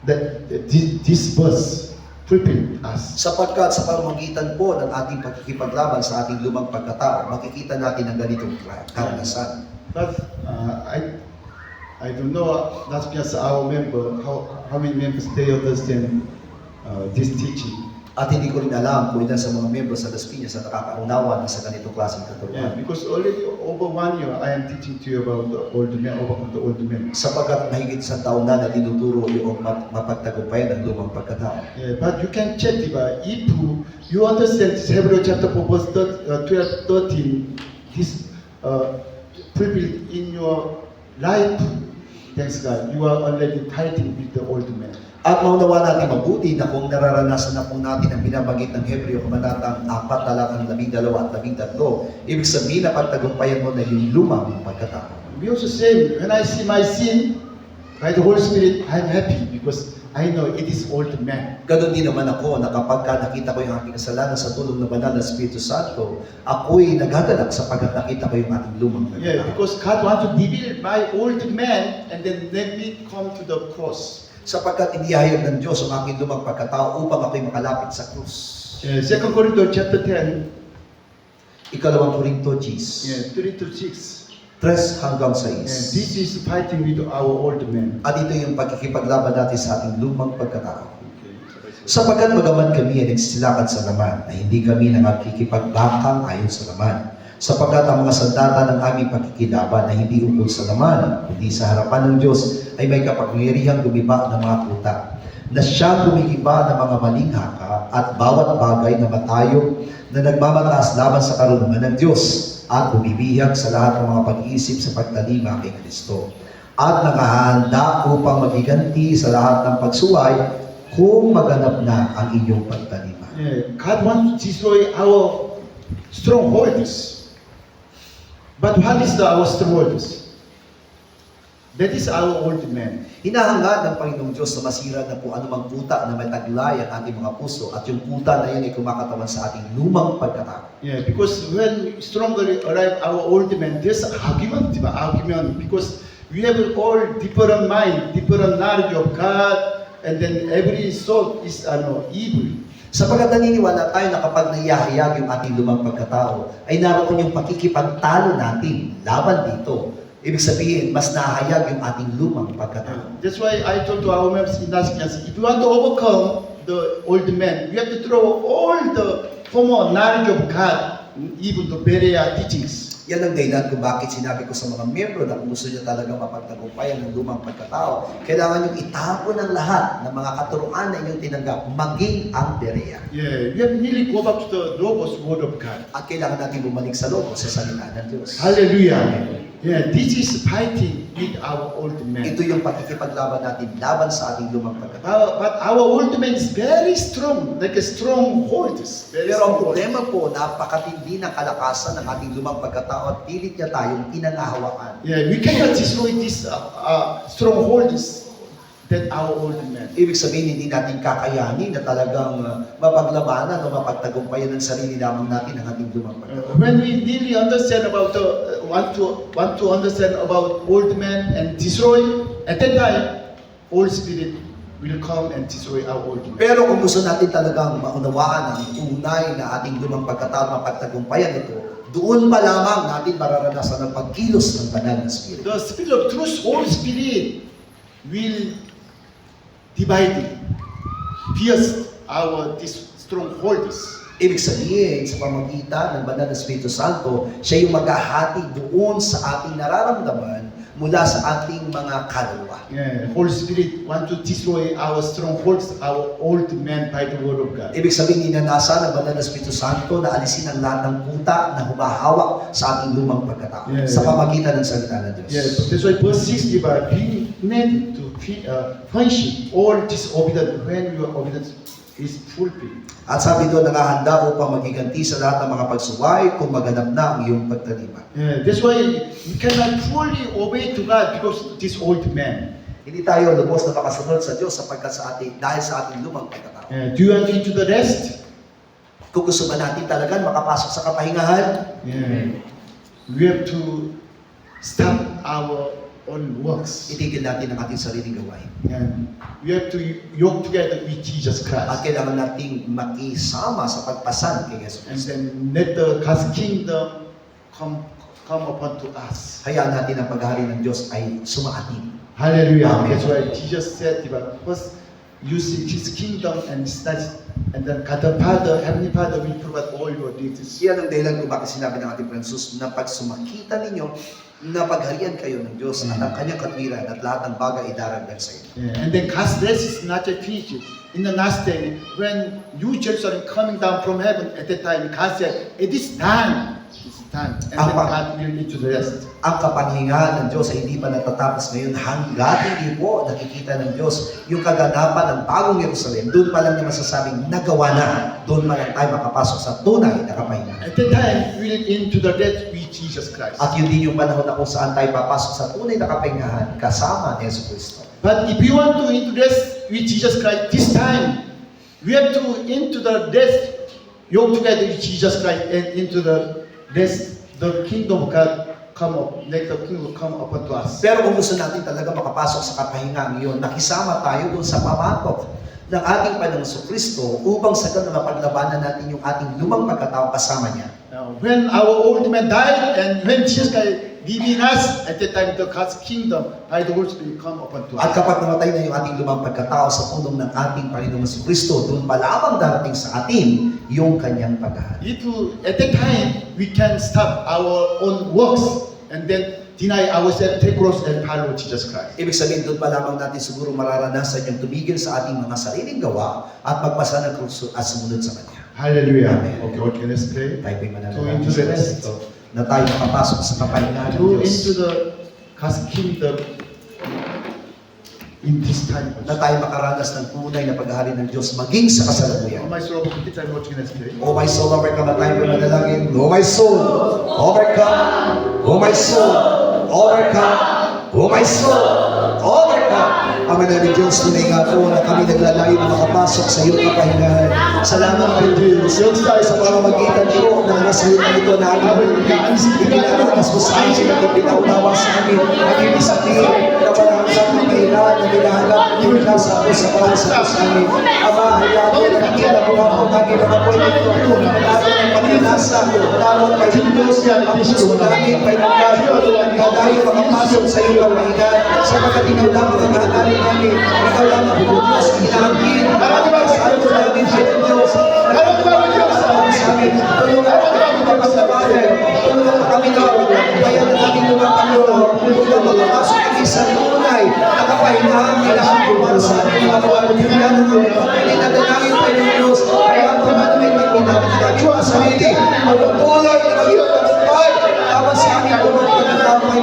that this verse fulfill us. Sapagkat sa pamamagitan po ng ating pagkikipaglaban sa ating lumang pagkatao, makikita natin ang ganitong karanasan. But I don't know, not just our member, how many members they understand this teaching. At hindi ko rin alam kung ilan sa mga miyembro sa Las Piñas na nakakaunawa ng sa ganitong klaseng Yeah, katuruan. because already over 1 year I am teaching to you about the old man, overcome the old man. Sapagkat mahigit sa taon na tinuturo yung mapagtagumpayan ng lumang pagkatao. Yeah, but you can check if you understand this Hebrew chapter 4 verse 12, 13, this fulfill in your life. Thanks God, you are already fighting with the old man. At maunawa natin mabuti na kung nararanasan na po natin ang binabagit ng Hebreo Kabanatang 4, talatang 12 at 13, ibig sabihin na pagtagumpayan mo na yung lumang pagkatao. We also say, when I see my sin, by the Holy Spirit, I'm happy because I know it is old man. Ganon din naman ako na kapag nakita ko yung aking kasalanan sa tulong ng banal na Espiritu Santo, ako'y nagagalak sapagkat nakita ko yung ating lumang Yeah, pagkatao. because God wants to reveal my old man and then let me come to the cross. Sapagkat inihayag ng Diyos ang aking lumang pagkatao upang ako'y makalapit sa krus. 2 Corinthians chapter 10, Ikalawang Korinto 10, 3 to 6. 3 hanggang And 6. this is fighting with our old man. At ito yung pagkikipaglaban natin sa ating lumang pagkatao. Sapagkat bagaman kami ay nagsisilakan sa laman, ay hindi kami nangkikipagbakang ayon sa laman. Sapagkat ang mga sandata ng aming pagkikilaban ay hindi ukol sa laman, kundi sa harapan ng Diyos ay may kapangyarihang gumiba ng mga kuta, na siyang gumigiba ng mga maling haka at bawat bagay na matayo na nagmamataas laban sa karunungan ng Diyos at bumibihag sa lahat ng mga pag-iisip sa pagtalima kay Kristo. At nakahanda upang magiganti sa lahat ng pagsuway kung maganap na ang inyong pagtalima. Yeah, God wants to destroy our strongholds. But what is our strongholds? That is our old man. Hinahangad ng Panginoong Diyos na masira na po anumang puta na may taglay ang ating mga puso at yung puta na yun ay kumakatawan sa ating lumang pagkatao. Yeah, because when stronger arrive our old man, there's argument, because we have all different mind, different knowledge of God, and then every soul is evil. Sapagkat naniniwala tayo na kapag naihahayag yung ating lumang pagkatao, ay naroon yung pakikipagtalo natin laban dito. Ibig sabihin, mas nahayag yung ating lumang pagkatao. That's why I told to our members in Naskians, if you want to overcome the old man, you have to throw all the former knowledge of God, even the Berea teachings. Yan ang dahilan kung bakit sinabi ko sa mga miyembro na kung gusto niya talaga mapagtagumpayan ng lumang pagkatao, kailangan yung itapon ng lahat ng mga katuruan na inyong tinanggap, maging ang Berea. Yeah, we have really go back to the Logos word of God. At kailangan natin bumalik sa loob sa salita ng Diyos. Hallelujah. Yeah, this is fighting with our old man. Ito yung pakikipaglaban natin laban sa ating lumang pagkatao. But our old man is very strong, like a strong horse. Very Pero ang strong horse. problema po, napakatindi ng kalakasan ng ating lumang pagkatao at pilit niya tayong pinangahawakan. Yeah, we cannot destroy this strongholds that our old man. Ibig sabihin, hindi natin kakayanin na talagang mapaglabanan o mapagtagumpayan ng sarili lamang natin ang ating lumang pagkatao. When we really understand about want to understand about old man and destroy, at that time, Holy Spirit will come and destroy our old man. Pero kung gusto natin talagang maunawaan ang tunay na ating lumang pagkatao, mapagtagumpayan ito, doon pa lamang natin mararanasan ang pagkilos ng banal na Espiritu. The Spirit of truth, Holy Spirit, will divide, pierce our strongholds. Ibig sabihin, sa pamagitan ng banal na Espiritu Santo, siya yung maghahati doon sa ating nararamdaman mula sa ating mga kaluluwa. Yeah, Holy Spirit want to destroy our strongholds, our old man by the word of God. Ibig sabihin, ninanasa ng banal na Espiritu Santo na alisin ang lahat ng puta na humahawak sa ating lumang pagkatao Yeah. sa pamagitan ng salita ng Diyos. Yeah, that's why verse 60, but being made to friendship all disobedient when your obedience is fulfilled. At sabi doon, nakahanda upang magiganti sa lahat ng mga pagsuway kung maganap na ang iyong pagtaliman. Yeah, that's why we cannot fully obey to God because of this old man. Hindi tayo lubos na makasunod sa Diyos sapagkat dahil sa ating lumang pagkatao. Do you want into the rest? Kung gusto ba natin talagang makapasok sa kapahingahan, Yeah. We have to stop our own works. itigil natin ang ating sariling gawain. And we have to yoke together with Jesus At Christ. kailangan nating makisama sa pagpasan kay Jesus And Cristo. then let the God's kingdom come upon to us. Hayaan natin ang paghahari ng Diyos ay sumaatin. Hallelujah. Amen. That's why Jesus said, first you seek His kingdom and and then God the Father, Heavenly Father will provide all your needs. Yan ang dahilan kung bakit sinabi ng ating Panginoon Jesus na pag sumakita ninyo, na pagharian kayo ng Diyos at ang kanyang katwiran at lahat ng bagay idaragdag sa inyo. Yeah. And then God's rest is not yet finished. In the last day, when New Jerusalem coming down from heaven, at that time, God said, it is time. It's time. And then God will lead to the rest. Ang kapanhingahan ng Diyos ay hindi pa natatapos ngayon hanggat hindi po nakikita ng Diyos yung kaganapan ng bagong Jerusalem. Doon pa lang niya masasabing nagawa na. Doon pa lang tayo makapasok sa tunay na kapahingahan. At that time, we will into the rest with Jesus Christ. At yun din yung panahon na kung saan tayo papasok sa tunay na kapahingahan kasama ni Yesu Cristo. But if you want to into rest with Jesus Christ, this time, we have to into the rest, yoke together with Jesus Christ and into the rest, the kingdom of God come up, let the kingdom come upon to us. Pero kung gusto natin talaga makapasok sa kapahingahan yun, nakisama tayo doon sa pamatok ng ating Panginoong Kristo upang sa ganun mapaglabanan natin yung ating lumang pagkatao kasama niya. Now, when our old man died and when Jesus Christ leaving us, at that time the God's kingdom by the Holy Spirit come upon to At us. kapag namatay na yung ating lumang pagkatao sa tulong ng ating Panginoong Kristo, doon pa lamang darating sa atin yung kanyang paghahari. If at that time we can stop our own works and then deny ourselves, take cross and follow Jesus Christ. Ibig sabihin, doon pa lamang natin siguro mararanasan yung tumigil sa ating mga sariling gawa at magpasa ng krus at sumunod sa Kanya. Hallelujah. Amen. Okay, let's pray. Tayo po'y To mananalangin into the sa rest. Kristo na tayo makapasok sa kapahingahan ng To Diyos. into the God's kingdom in this time. Na tayo makaranas ng tunay na paghahari ng Diyos maging sa Oh kasalukuyan. my soul, kita mo let's pray. O my soul, overcome na tayo po'y manalangin. O my soul, overcome. O my soul, overcome. O my my soul, overcome. Ama namin Diyos, tunay nga po na kami naglalayo na makapasok sa iyong kapahingahan. Salamat po Diyos, sa pamamagitan po ng nasalita nito na aming ipinaranas mo sa amin at pinaunawa sa amin. Ang ibig sabihin na walang kapahingahan na nilahanap niyo nasa ako sa bawat sa amin. Ama, hayaan mo na nakikita po ako kami mga po ito. Lalo ng pagnanasa, lalo may Diyos, ang puso namin, may nagkado, nagkadayo makapasok sa iyong kapahingahan. Sapagkat ikaw lang ang hangarin namin, ikaw lang ang Diyos, inaangkin, sa ato namin, Diyos, sa amin, tulungan kami magpasabayan, tulungan kami na, kaya na namin mga Panginoon, tulungan makapasok kami sa tunay, nakapahingahan nila ang para sa ating mga kawalihan, pinadalangin tayo ng Diyos, kaya ang tumatay na pinagkakagawa sa sarili, magtutuloy na magiging pagpapay, tapos sa aming pagpapay,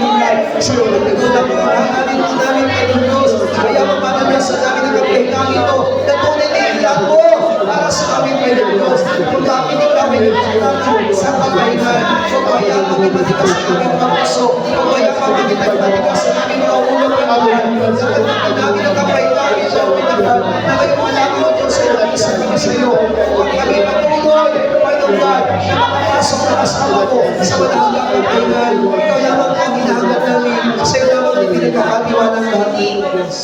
sa mga nagulang mga hangarin namin ay ng Diyos, kaya mapananasan namin ang kapahingahan ito, na tunay na ilan mo, para sa aming ay ng Diyos, kung kami ni kami sa kapahingahan, kung kaya kami matigas sa aming mga puso, kung kaya kami matigas sa aming mga ulo, sa pagkakas namin ang kapahingahan ito, na kayo malaman mo Diyos, ay nag-isa kami sa iyo, kung kami patuloy, may God, na makapasok na kasama ko sa malagang kapahingahan, ikaw lamang ang hinahanap namin, sa iyo lamang ang pinagkakatiwa ng lahat ng Diyos.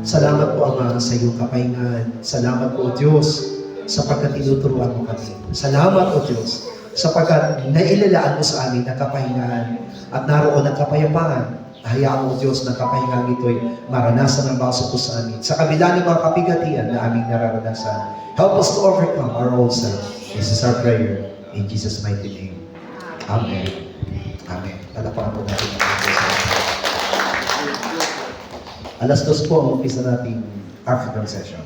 Salamat po Ama sa iyong kapahingahan. Salamat po Diyos sapagkat tinuturuan mo kami. Salamat po Diyos sapagkat nailalaan mo sa amin ang kapahingahan at naroon ang kapayapaan. Hayaan mo Diyos na kapahingahan ito'y maranasan ng baso po sa amin. Sa kabila ng mga kapigatian na aming nararanasan, help us to overcome our own self. This is our prayer in Jesus' mighty name. Amen. Amen. Palapakan po natin ang Diyos. Alas 2 po ang umpisa nating African session.